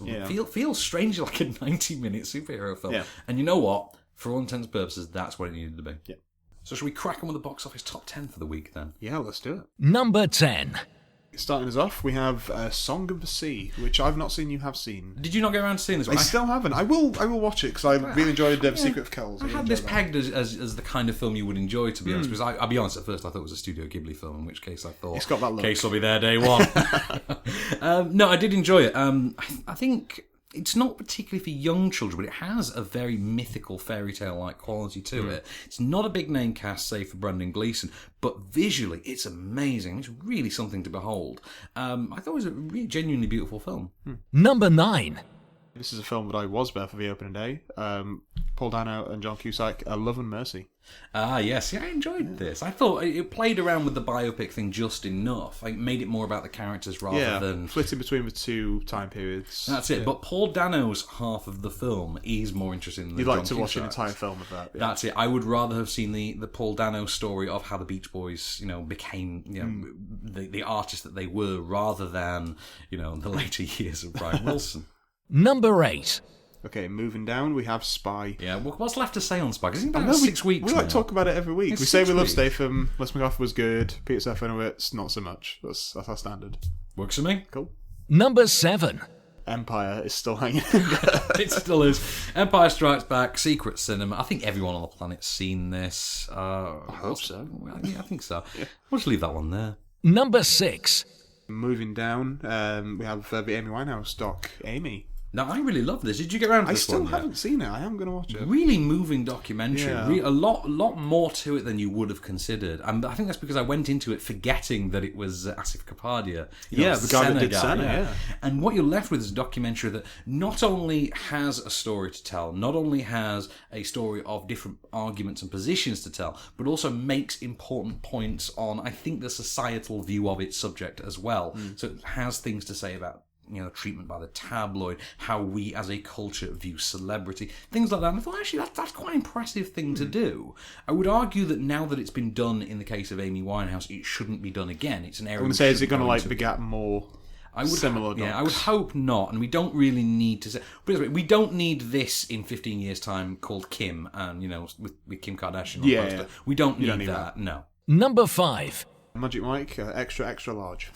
strangely like a 90-minute superhero film. Yeah. And you know what? For all intents and purposes, that's what it needed to be. Yeah. So should we crack on with the box office top 10 for the week then? Yeah, let's do it. Number 10. Starting us off, we have Song of the Sea, which I've not seen. You have seen. Did you not get around to seeing this one? I still haven't. I will watch it because I really enjoyed Secret of Kells. I had this pegged as the kind of film you would enjoy, to be honest. Because I'll be honest, at first I thought it was a Studio Ghibli film, in which case I thought It's got that look. Case will be there day one. No, I did enjoy it. I think it's not particularly for young children, but it has a very mythical fairy tale-like quality to it. It's not a big name cast, save for Brendan Gleeson, but visually it's amazing. It's really something to behold. I thought it was a really genuinely beautiful film. Number 9. This is a film that I was there for the opening day. Paul Dano and John Cusack, Love and Mercy. Ah, yes. Yeah, I enjoyed this. I thought it played around with the biopic thing just enough. It made it more about the characters rather than... flitting between the two time periods. That's it. But Paul Dano's half of the film is more interesting than You'd John like to watch an Cusack's. entire film of that. Yeah. That's it. I would rather have seen the Paul Dano story of how the Beach Boys, became, the artists that they were, rather than, the later years of Brian Wilson. Number 8. Okay, moving down, we have Spy. Yeah, what's left to say on Spy? Because it's been I about know 6 weeks We now. like talk about it every week. It's we say 6 we love weeks. Statham, Les McGough was good, Peter Serafinowicz, not so much. That's our standard. Works for me. Cool. Number 7. Empire is still hanging. It still is. Empire Strikes Back, Secret Cinema. I think everyone on the planet's seen this. I hope so. Yeah, I think so. We'll just leave that one there. Number 6. Moving down, we have the Amy Winehouse doc, Amy. Now, I really love this. Did you get around to I this still one yet? haven't seen it. I am going to watch it. Really moving documentary. Yeah. A lot more to it than you would have considered. And I think that's because I went into it forgetting that it was Asif Kapadia. The guy that did Senna, yeah. And what you're left with is a documentary that not only has a story to tell, not only has a story of different arguments and positions to tell, but also makes important points on, I think, the societal view of its subject as well. So it has things to say about treatment by the tabloid, how we as a culture view celebrity, things like that. And I thought, actually, that's quite an impressive thing to do. I would argue that now that it's been done in the case of Amy Winehouse, it shouldn't be done again. It's an area. I'm going to say, is it going to begat more similar docs? Yeah, I would hope not, and we don't really need to say. But we don't need this in 15 years' time called Kim, and with Kim Kardashian. On the poster. We don't need that. No. Number 5. Magic Mike, extra large.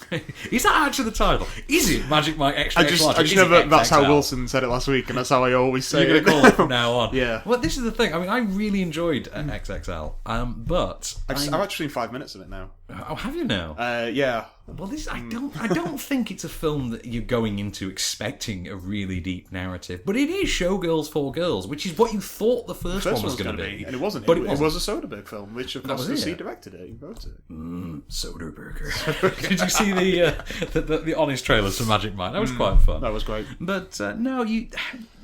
Is that actually the title? Is it Magic Mike extra large? I just know that that's how Wilson said it last week, and that's how I always say You're it. going to call it from now on. Yeah. Well, this is the thing. I mean, I really enjoyed XXL, but I've actually seen 5 minutes of it now. Oh, have you now? Yeah. Well, I don't think it's a film that you're going into expecting a really deep narrative, but it is Showgirls for Girls, which is what you thought the first one was going to be, and it wasn't. But it was a Soderbergh film, which of course he directed it. He wrote it. Soderbergh. Did you see the honest trailers for Magic Mike? That was quite fun. That was great. But no, you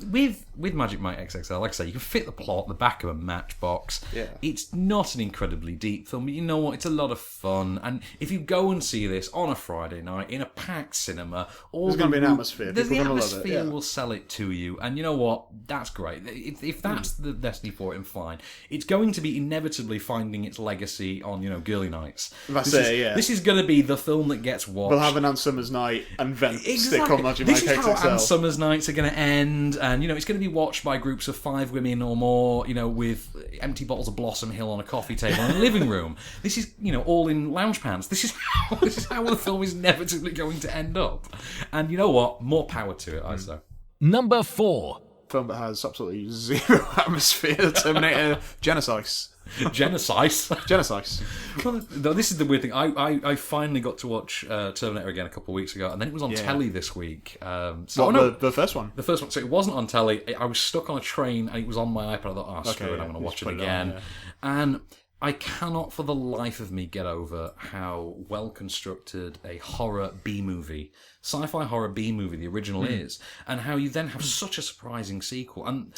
with Magic Mike XXL, like I say, you can fit the plot in the back of a matchbox. Yeah. It's not an incredibly deep film, but you know what? It's a lot of fun. And if you go and see this on a Friday night in a packed cinema, there's going to be an atmosphere. The People are going to love it. atmosphere will sell it to you. And you know what? That's great. If that's the destiny for it, and fine. It's going to be inevitably finding its legacy on, girly nights. That's it, yeah. This is going to be the film that gets watched. We'll have an Ann Summers night and then stick on Magic Mike This is XXL. how Ann Summers nights are going to end, and it's going to be watched by groups of 5 women or more, with empty bottles of Blossom Hill on a coffee table in a living room. This is, all in lounge pants. This is how the film is inevitably going to end up. And you know what? More power to it, I say. Number 4. Film that has absolutely zero atmosphere. Terminator Genesis. Genesis. Well, this is the weird thing. I finally got to watch Terminator again a couple of weeks ago, and then it was on telly this week. The first one? The first one. So it wasn't on telly. I was stuck on a train, and it was on my iPad. I thought, screw it, I'm going to watch it again. And I cannot for the life of me get over how well constructed a horror B-movie, sci-fi horror B-movie, the original is, and how you then have such a surprising sequel. And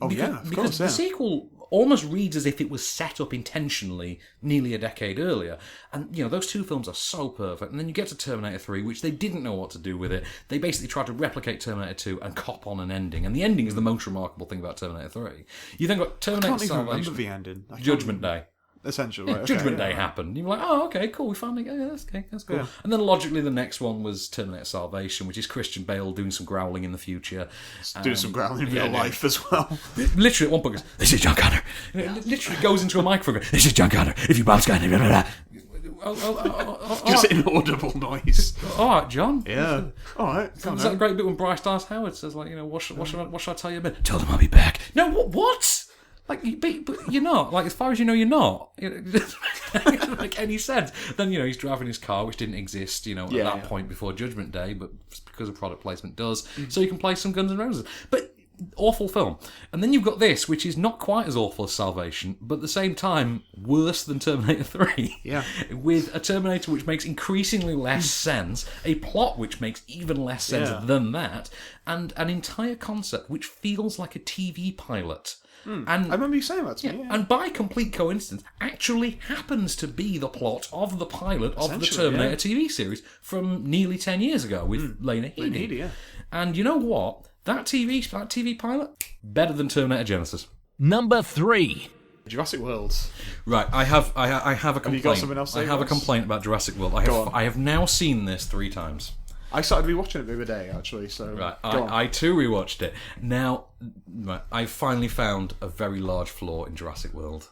because the sequel almost reads as if it was set up intentionally nearly a decade earlier. And, those two films are so perfect. And then you get to Terminator 3, which they didn't know what to do with it. They basically tried to replicate Terminator 2 and cop on an ending. And the ending is the most remarkable thing about Terminator 3. You then got Terminator I can't even Salvation. remember the ending. Judgment Day. Essentially, right, Judgment okay, Day yeah. happened. You're like, oh, okay, cool, we finally go. Yeah, that's okay, that's cool. Yeah. And then logically, the next one was Terminator Salvation, which is Christian Bale doing some growling in the future, Doing some growling in real life as well. Literally, at one point, goes, "This is John Connor." Literally goes into a microphone. This is John Connor. If you bounce, blah, blah, blah, blah. Just inaudible noise. All right, John. Yeah. All right. Is that a great bit when Bryce Dallas Howard says, like, what should I tell you about? Tell them I'll be back. No, what? Like, but you're not. Like, as far as you know, you're not. It doesn't make any sense. Then, he's driving his car, which didn't exist, at that point before Judgment Day, but because of product placement does. So you can play some Guns N' Roses. But awful film. And then you've got this, which is not quite as awful as Salvation, but at the same time, worse than Terminator 3. Yeah. With a Terminator which makes increasingly less sense, a plot which makes even less sense than that, and an entire concept which feels like a TV pilot. And I remember you saying that to me. Yeah. And by complete coincidence, actually happens to be the plot of the pilot of the Terminator TV series from nearly 10 years ago with Lena Headey. Lena Headey, yeah. And you know what? That TV pilot, better than Terminator Genesis. Number 3. Jurassic World. Right, I have a complaint. Have you got something else to say, I have a Ross? complaint about Jurassic World. I have now seen this 3 times. I started rewatching it the other day, actually. So Right, I too rewatched it. Now, I finally found a very large flaw in Jurassic World.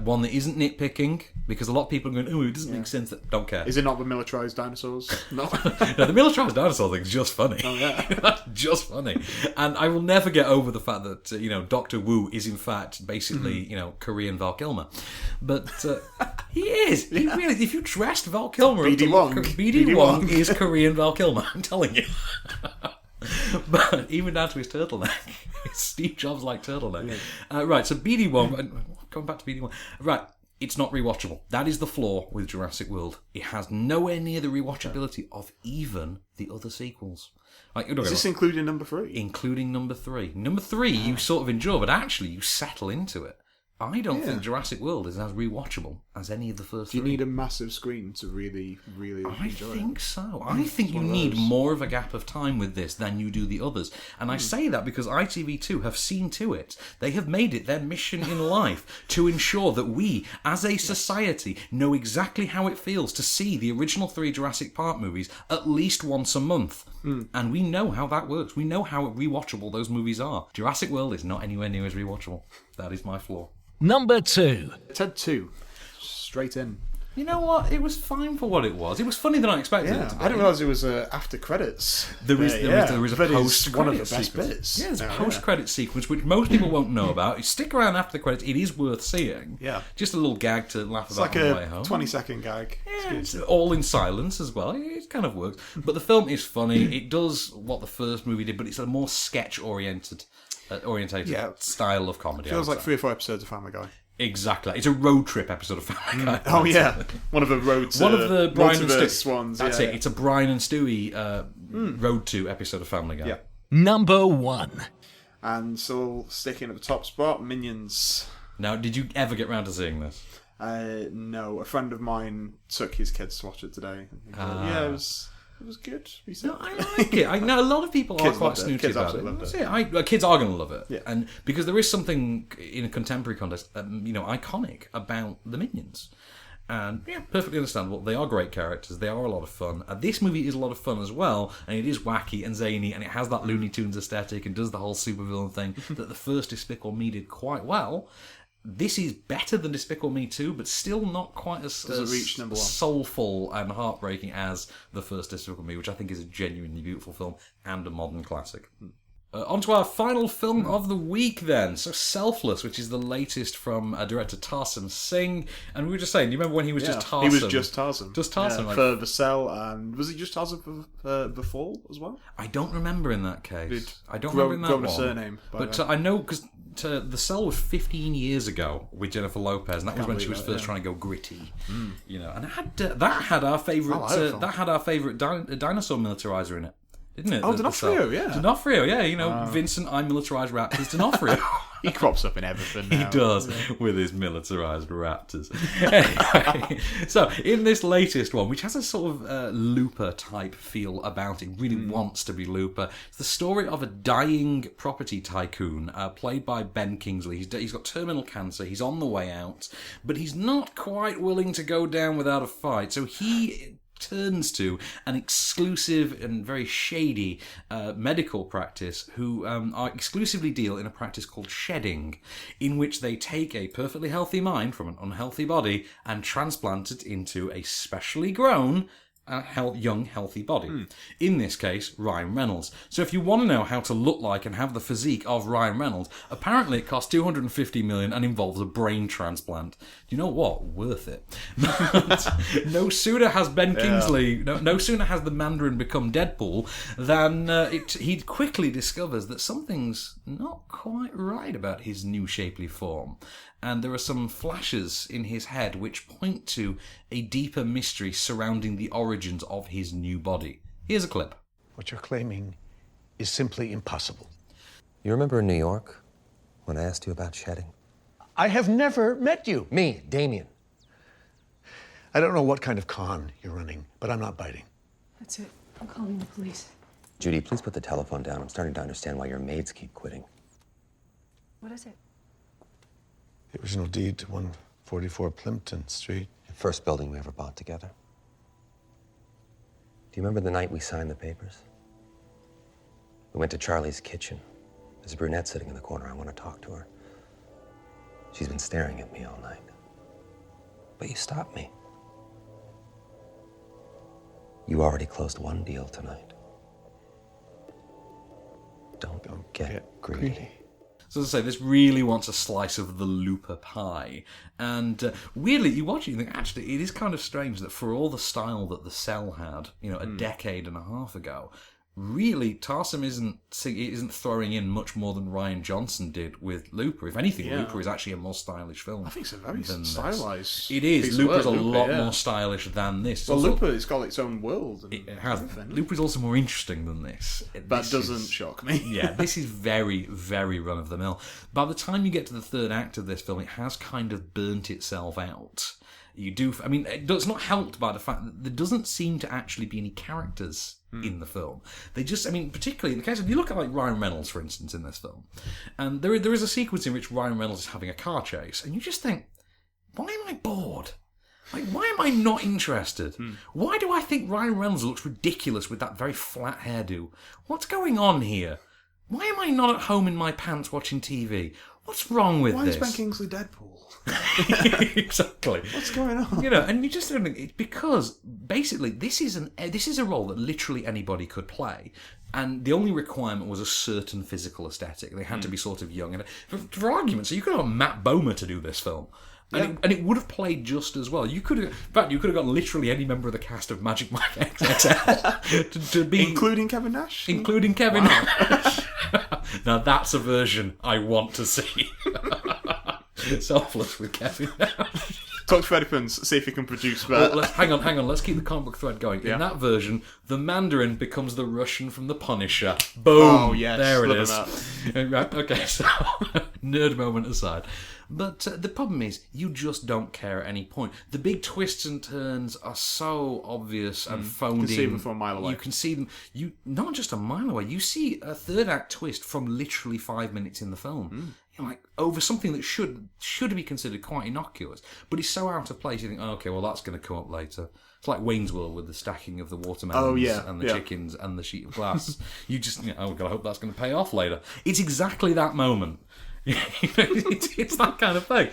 One that isn't nitpicking, because a lot of people are going, "Oh, it doesn't make sense." That don't care. Is it not the militarized dinosaurs? No. No, the militarized dinosaur thing's just funny. Oh yeah, that's just funny. And I will never get over the fact that Doctor Wu is in fact basically Korean Val Kilmer, but he is. He really. If you dressed Val Kilmer, BD Wong. BD Wong is Korean Val Kilmer. I'm telling you. But even down to his turtleneck, Steve Jobs like turtleneck. Right, so BD Wong. Going back to BD Wong. Right. It's not rewatchable. That is the flaw with Jurassic World. It has nowhere near the rewatchability of even the other sequels. Like, is this including number 3? Including number 3. Number 3 you sort of enjoy, but actually you settle into it. I don't think Jurassic World is as rewatchable as any of the first 3. Do you need a massive screen to really, really enjoy it? I think so. I think you need more of a gap of time with this than you do the others. And I say that because ITV2 have seen to it. They have made it their mission in life to ensure that we, as a society, know exactly how it feels to see the original 3 Jurassic Park movies at least once a month. And we know how that works. We know how rewatchable those movies are. Jurassic World is not anywhere near as rewatchable. That is my flaw. Number 2. Ted 2. Straight in. You know what? It was fine for what it was. It was funny than I expected it to be. I didn't realise it was after credits. There is a post-credit one of the best sequence. bits. Yeah, there's a post-credit sequence which most people won't know about. You stick around after the credits. It is worth seeing. Yeah. Just a little gag to laugh It's about like on the way home. a 20-second gag. Yeah, it's all in silence as well. It kind of works. But the film is funny. It does what the first movie did, but it's a more sketch-orientated style of comedy. Feels like 3 or 4 episodes of Family Guy. Exactly. It's a road trip episode of Family Guy. Oh yeah, one of the Brian and Stewie ones. That's it. It's a Brian and Stewie road to episode of Family Guy. Yeah. Number 1. And still sticking at the top spot, Minions. Now, did you ever get round to seeing this? No, a friend of mine took his kids to watch it today. Yeah, it was good. No, I like it. I know a lot of people are quite snooty about it. That's it. Kids are going to love it. Yeah. And because there is something in a contemporary context, iconic about the Minions. And yeah, perfectly understandable. They are great characters. They are a lot of fun. This movie is a lot of fun as well, and it is wacky and zany, and it has that Looney Tunes aesthetic and does the whole supervillain thing that the first Despicable Me did quite well. This is better than Despicable Me 2, but still not quite as reach number 1. Soulful and heartbreaking as the first Despicable Me, which I think is a genuinely beautiful film and a modern classic. On to our final film of the week then. So Selfless, which is the latest from director Tarsem Singh. And we were just saying, do you remember when he was just Tarsem? He was just Tarsem. Just Tarsem. Yeah, for The Cell, and was he just Tarsem for The Fall as well? I don't remember in that case. I don't grow, remember in that one. one. A surname. But I know, because The Cell was 15 years ago with Jennifer Lopez, and that was when she was first trying to go gritty. And that had our favourite dinosaur militarizer in it. Didn't it? Oh, D'Onofrio, yeah. D'Onofrio, yeah. Vincent, I militarised raptors, D'Onofrio. He crops up in everything now. He does, with his militarized raptors. Anyway, so in this latest one, which has a sort of Looper-type feel about it, really wants to be Looper, it's the story of a dying property tycoon played by Ben Kingsley. He's got terminal cancer, he's on the way out, but he's not quite willing to go down without a fight, so he turns to an exclusive and very shady medical practice who are exclusively deal in a practice called shedding, in which they take a perfectly healthy mind from an unhealthy body and transplant it into a specially grown young, healthy body. In this case, Ryan Reynolds. So if you want to know how to look like and have the physique of Ryan Reynolds, apparently it costs $250 million and involves a brain transplant. Do you know what? Worth it. But no sooner has Ben Kingsley, no sooner has the Mandarin become Deadpool than he quickly discovers that something's not quite right about his new shapely form. And there are some flashes in his head which point to a deeper mystery surrounding the origins of his new body. Here's a clip. What you're claiming is simply impossible. You remember in New York when I asked you about shedding? I have never met you. Me, Damien. I don't know what kind of con you're running, but I'm not biting. That's it. I'm calling the police. Judy, please put the telephone down. I'm starting to understand why your maids keep quitting. What is it? The original deed to 144 Plimpton Street. The first building we ever bought together. Do you remember the night we signed the papers? We went to Charlie's kitchen. There's a brunette sitting in the corner. I want to talk to her. She's been staring at me all night. But you stopped me. You already closed one deal tonight. Don't get greedy. So as I say, this really wants a slice of the Looper pie. And weirdly, you watch it and you think, actually, it is kind of strange that for all the style that The Cell had, a decade and a half ago, really, Tarsem isn't throwing in much more than Rian Johnson did with Looper. If anything, Looper is actually a more stylish film. I think it's a very stylised. It is. Looper's a lot more stylish than this. Well, Looper has got its own world. It has. Looper is also more interesting than this. That doesn't shock me. Yeah, this is very, very run-of-the-mill. By the time you get to the third act of this film, it has kind of burnt itself out. It's not helped by the fact that there doesn't seem to actually be any characters in the film. They just, particularly in the case of, you look at like Ryan Reynolds, for instance, in this film, and there is a sequence in which Ryan Reynolds is having a car chase, and you just think, why am I bored? Like, why am I not interested? Why do I think Ryan Reynolds looks ridiculous with that very flat hairdo? What's going on here? Why am I not at home in my pants watching TV? What's wrong with this? Why is Ben Kingsley Deadpool? Exactly. What's going on? And you just don't think it's because basically this is a role that literally anybody could play, and the only requirement was a certain physical aesthetic. They had to be sort of young, and for argument's sake, you could have Matt Bomer to do this film. And it would have played just as well. You could have got literally any member of the cast of Magic Mike XXL to be, including Kevin Nash. Including Kevin Nash. Now that's a version I want to see. Selfless with Kevin Nash. Talk to Freddie Prinze, see if he can produce that. Well, hang on. Let's keep the comic book thread going. In that version, the Mandarin becomes the Russian from The Punisher. Boom! Oh, yes. There it is. Right, okay, so nerd moment aside. But the problem is, you just don't care at any point. The big twists and turns are so obvious and phoned in. You can see them from a mile away. You can see them, not just a mile away, you see a third act twist from literally 5 minutes in the film. Over something that should be considered quite innocuous, but it's so out of place, you think, oh, okay, well, that's going to come up later. It's like Wayne's World with the stacking of the watermelons and the chickens and the sheet of glass. You just, oh, God, I hope that's going to pay off later. It's exactly that moment. It's that kind of thing.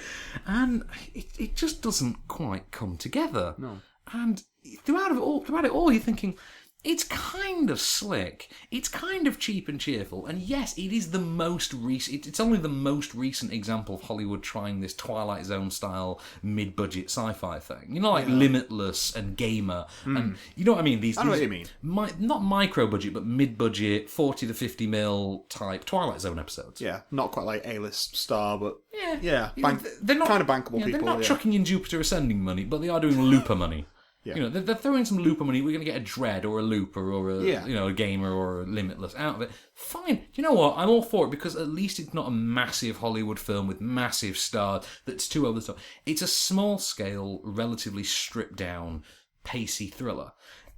And it just doesn't quite come together. No. And throughout it all, you're thinking, it's kind of slick. It's kind of cheap and cheerful. And yes, it is the most recent. It's only the most recent example of Hollywood trying this Twilight Zone style mid-budget sci-fi thing. Like Limitless and Gamer, and you know what I mean. I know what you mean. Not micro-budget, but mid-budget, 40 to 50 mil type Twilight Zone episodes. Yeah, not quite like A-list star, but they're not kind of bankable people. They're not chucking in Jupiter Ascending money, but they are doing Looper money. Yeah. You know, they're throwing some Looper money. We're going to get a Dread or a Looper or a Gamer or a Limitless out of it. Fine. You know what? I'm all for it because at least it's not a massive Hollywood film with massive stars that's too over the top. It's a small scale, relatively stripped down, pacey thriller.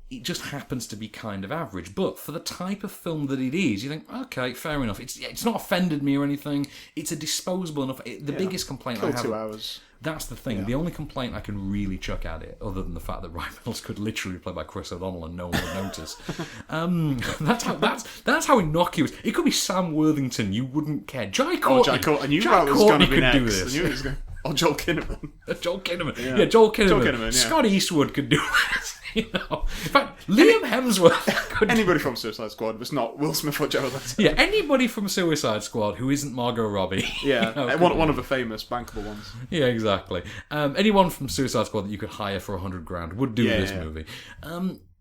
It just happens to be kind of average. But for the type of film that it is, you think, okay, fair enough. It's not offended me or anything. It's a disposable enough. The biggest complaint I have... 2 hours. That's the thing. Yeah. The only complaint I can really chuck at it, other than the fact that Ryan Reynolds could literally be played by Chris O'Donnell and no one would notice. That's how innocuous. It could be Sam Worthington. You wouldn't care. Jai Courtney. I knew that was going to be next. Do this. I knew it was going. Oh, Joel Kinnaman. Joel Kinnaman. Yeah, Joel Kinnaman. Scott Eastwood could do this. You know. In fact, Liam Hemsworth could. Anybody from Suicide Squad, but it's not Will Smith or Jared Leto. Yeah, anybody from Suicide Squad who isn't Margot Robbie. Yeah, you know, one of the famous bankable ones. Yeah, exactly. Anyone from Suicide Squad that you could hire for $100,000 would do this movie.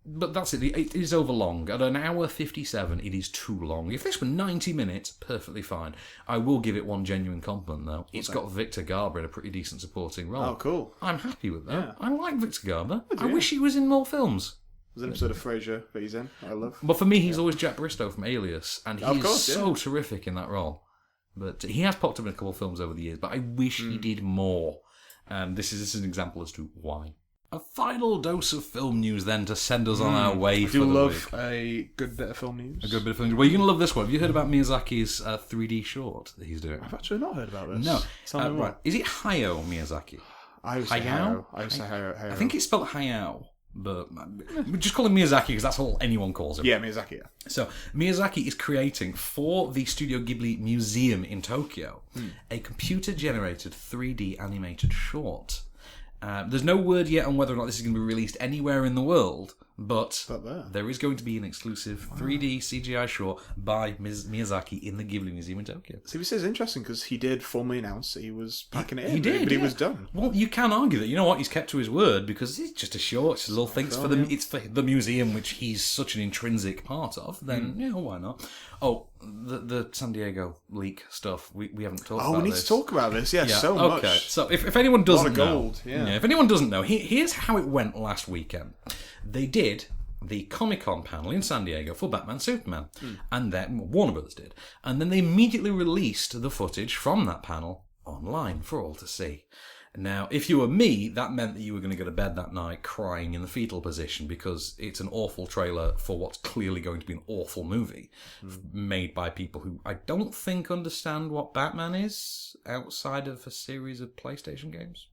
But that's it. It is overlong. At an hour 57, it is too long. If this were 90 minutes, perfectly fine. I will give it one genuine compliment, though. It's got Victor Garber in a pretty decent supporting role. Oh, cool. I'm happy with that. Yeah. I like Victor Garber. I wish he was in more films. There's an episode of Frasier that he's in, I love. But for me, he's always Jack Bristow from Alias, and he's so terrific in that role. But he has popped up in a couple of films over the years, but I wish he did more. This is an example as to why. A final dose of film news then to send us on our way for the week. I do love a good bit of film news. A good bit of film news. Well, you're going to love this one. Have you heard about Miyazaki's 3D short that he's doing? I've actually not heard about this. No. Right. Is it Hayao Miyazaki? I would say Hayao. I think it's spelled Hayao. But we just call him Miyazaki because that's all anyone calls him. Yeah, Miyazaki, yeah. So, Miyazaki is creating, for the Studio Ghibli Museum in Tokyo, a computer-generated 3D animated short. There's no word yet on whether or not this is going to be released anywhere in the world, but there is going to be an exclusive 3D CGI short by Miyazaki in the Ghibli Museum in Tokyo. See, this is interesting because he did formally announce that he was packing it in. He did, but he was done. Well, you can argue that, you know what, he's kept to his word because it's just a short, it's a little thing. It's for the museum, which he's such an intrinsic part of, then, why not? Oh, the San Diego leak stuff, we haven't talked about this. Oh, we need to talk about this, so much. Okay, so if anyone doesn't know... gold, if anyone doesn't know, here's how it went last weekend. They did the Comic-Con panel in San Diego for Batman Superman, and then Warner Brothers did. And then they immediately released the footage from that panel online for all to see. Now, if you were me, that meant that you were going to go to bed that night crying in the fetal position because it's an awful trailer for what's clearly going to be an awful movie made by people who I don't think understand what Batman is outside of a series of PlayStation games.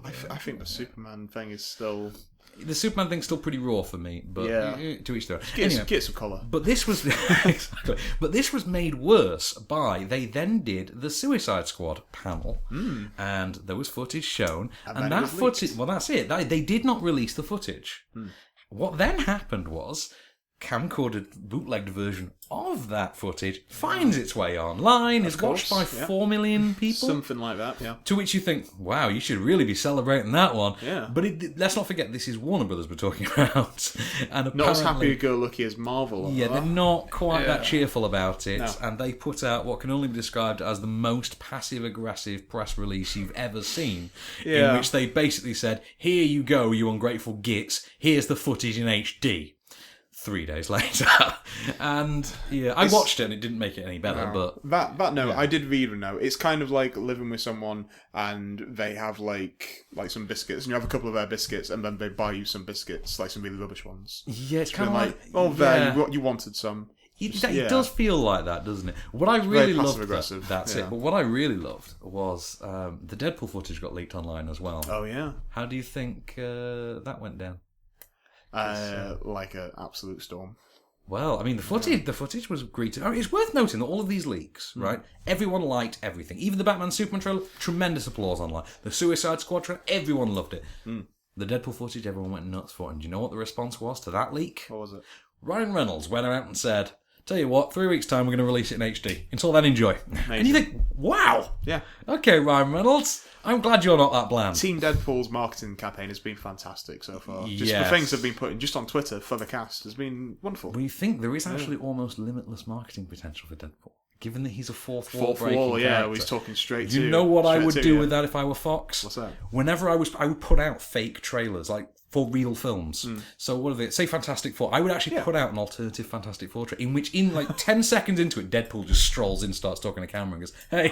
I think the Superman thing is still... The Superman thing's still pretty raw for me, but to each their own. Get some colour. But this was exactly. But this was made worse by they then did the Suicide Squad panel, and there was footage shown, and that footage. Well, that's it. They did not release the footage. What then happened was camcorded bootlegged version of that footage finds its way online, is watched by 4 million people. Something like that, yeah. To which you think, wow, you should really be celebrating that one. Yeah. But let's not forget, this is Warner Brothers we're talking about. And not as happy-go-lucky as Marvel. Yeah, they're not quite that cheerful about it. No. And they put out what can only be described as the most passive-aggressive press release you've ever seen, in which they basically said, here you go, you ungrateful gits, here's the footage in HD. 3 days later. And I watched it and it didn't make it any better. But I did read a note. It's kind of like living with someone and they have like some biscuits and you have a couple of their biscuits and then they buy you some biscuits, like some really rubbish ones. Yeah, it's kind of like you wanted some. It does feel like that, doesn't it? What I really loved, that's it. But what I really loved was the Deadpool footage got leaked online as well. Oh yeah. How do you think that went down? Like an absolute storm. Well, I mean, the footage was greeted. I mean, it's worth noting that all of these leaks, right? Everyone liked everything. Even the Batman Superman trailer, tremendous applause online. The Suicide Squad trailer, everyone loved it. The Deadpool footage, everyone went nuts for it. And do you know what the response was to that leak? What was it? Ryan Reynolds went out and said, tell you what, 3 weeks' time we're going to release it in HD. Until then, enjoy. Amazing. And you think, wow. Yeah. Okay, Ryan Reynolds, I'm glad you're not that bland. Team Deadpool's marketing campaign has been fantastic so far. Just the things they've been putting just on Twitter for the cast has been wonderful. We think there is actually almost limitless marketing potential for Deadpool. Given that he's a fourth wall breaking character. He's talking straight to... You know what I would do with that if I were Fox? What's that? Whenever I would put out fake trailers, like for real films. So what are they? Say Fantastic Four. I would actually put out an alternative Fantastic Four trailer in which, in like 10 seconds into it, Deadpool just strolls in, starts talking to camera, and goes, "Hey,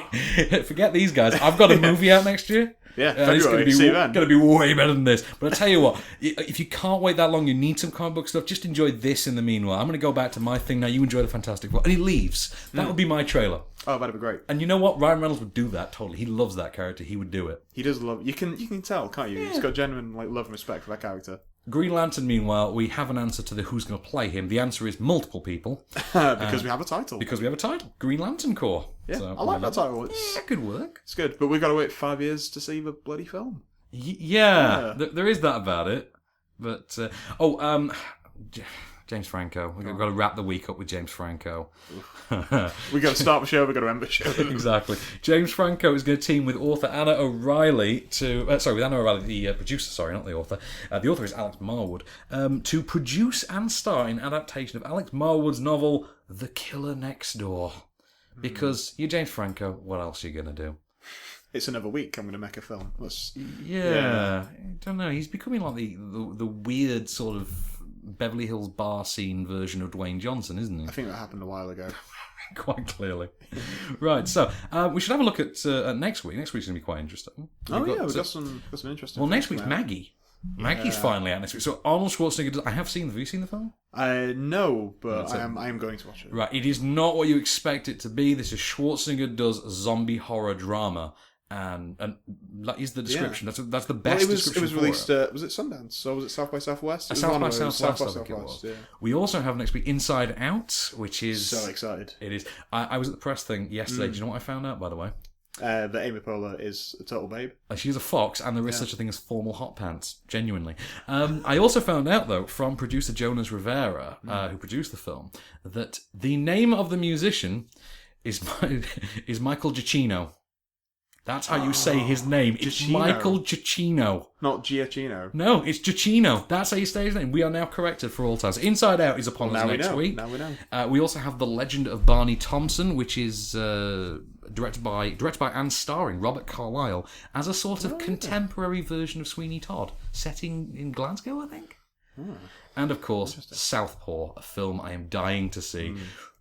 forget these guys. I've got a movie out next year. Yeah, it's going February. to be way better than this." But I tell you what, if you can't wait that long, you need some comic book stuff. Just enjoy this in the meanwhile. I'm going to go back to my thing now. You enjoy the Fantastic Four, and he leaves. That would be my trailer. Oh, that'd be great. And you know what? Ryan Reynolds would do that totally. He loves that character. He would do it. He does love. You can tell, can't you? He's got genuine love and respect for that character. Green Lantern, meanwhile, we have an answer to the who's going to play him. The answer is multiple people. Because we have a title. Because we have a title. Green Lantern Corps. Yeah, So, I like that title. Yeah, good work. It's good, but we've got to wait 5 years to see the bloody film. Yeah. There is that about it. But, James Franco. We've got to wrap the week up with James Franco. We've got to start the show, we've got to end the show. Exactly. James Franco is going to team with author Anna O'Reilly with Anna O'Reilly, the producer, not the author. The author is Alex Marwood, to produce and star in adaptation of Alex Marwood's novel, The Killer Next Door. Because you're James Franco, what else are you going to do? It's another week, I'm going to make a film. I don't know. He's becoming like the weird sort of Beverly Hills bar scene version of Dwayne Johnson, isn't he? I think that happened a while ago. Quite clearly. Right, so we should have a look at next week. Next week's going to be quite interesting. We've got some interesting. Well, next week's Maggie. Maggie's finally out next week. So Arnold Schwarzenegger I have seen. Have you seen the film? No, but I am going to watch it. Right, it is not what you expect it to be. This is Schwarzenegger does zombie horror drama. And that is the description. Yeah. That's the best description. It was released. Was it Sundance? Or was it South by Southwest? South by Southwest. Yeah. We also have next week Inside Out, which is so excited. It is. I was at the press thing yesterday. Do you know what I found out, by the way? That Amy Poehler is a total babe. She's a fox, and there is such a thing as formal hot pants. Genuinely. I also found out though from producer Jonas Rivera, who produced the film, that the name of the musician is Michael Giacchino. That's how you say his name. It's Giacchino. Michael Giacchino. Not Giacchino. No, it's Giacchino. That's how you say his name. We are now corrected for all times. Inside Out is upon us next week. Now we know. We also have The Legend of Barney Thompson, which is directed by and starring Robert Carlyle as a sort of contemporary version of Sweeney Todd, setting in Glasgow, I think. And of course, Southpaw, a film I am dying to see.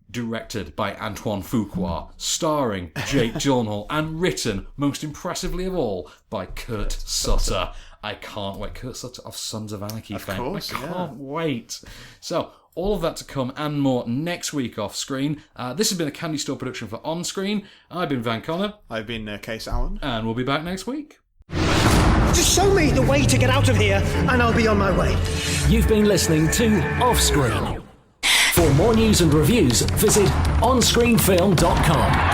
Directed by Antoine Fuqua, starring Jake Gyllenhaal, and written, most impressively of all, by Kurt Sutter. I can't wait. Kurt Sutter of Sons of Anarchy fame. I can't wait. So, all of that to come and more next week off screen. This has been a Candystore production for OnScreen. I've been Van Connor. I've been Kase Allen. And we'll be back next week. Just show me the way to get out of here, and I'll be on my way. You've been listening to OffScreen. For more news and reviews, visit onscreenfilm.com.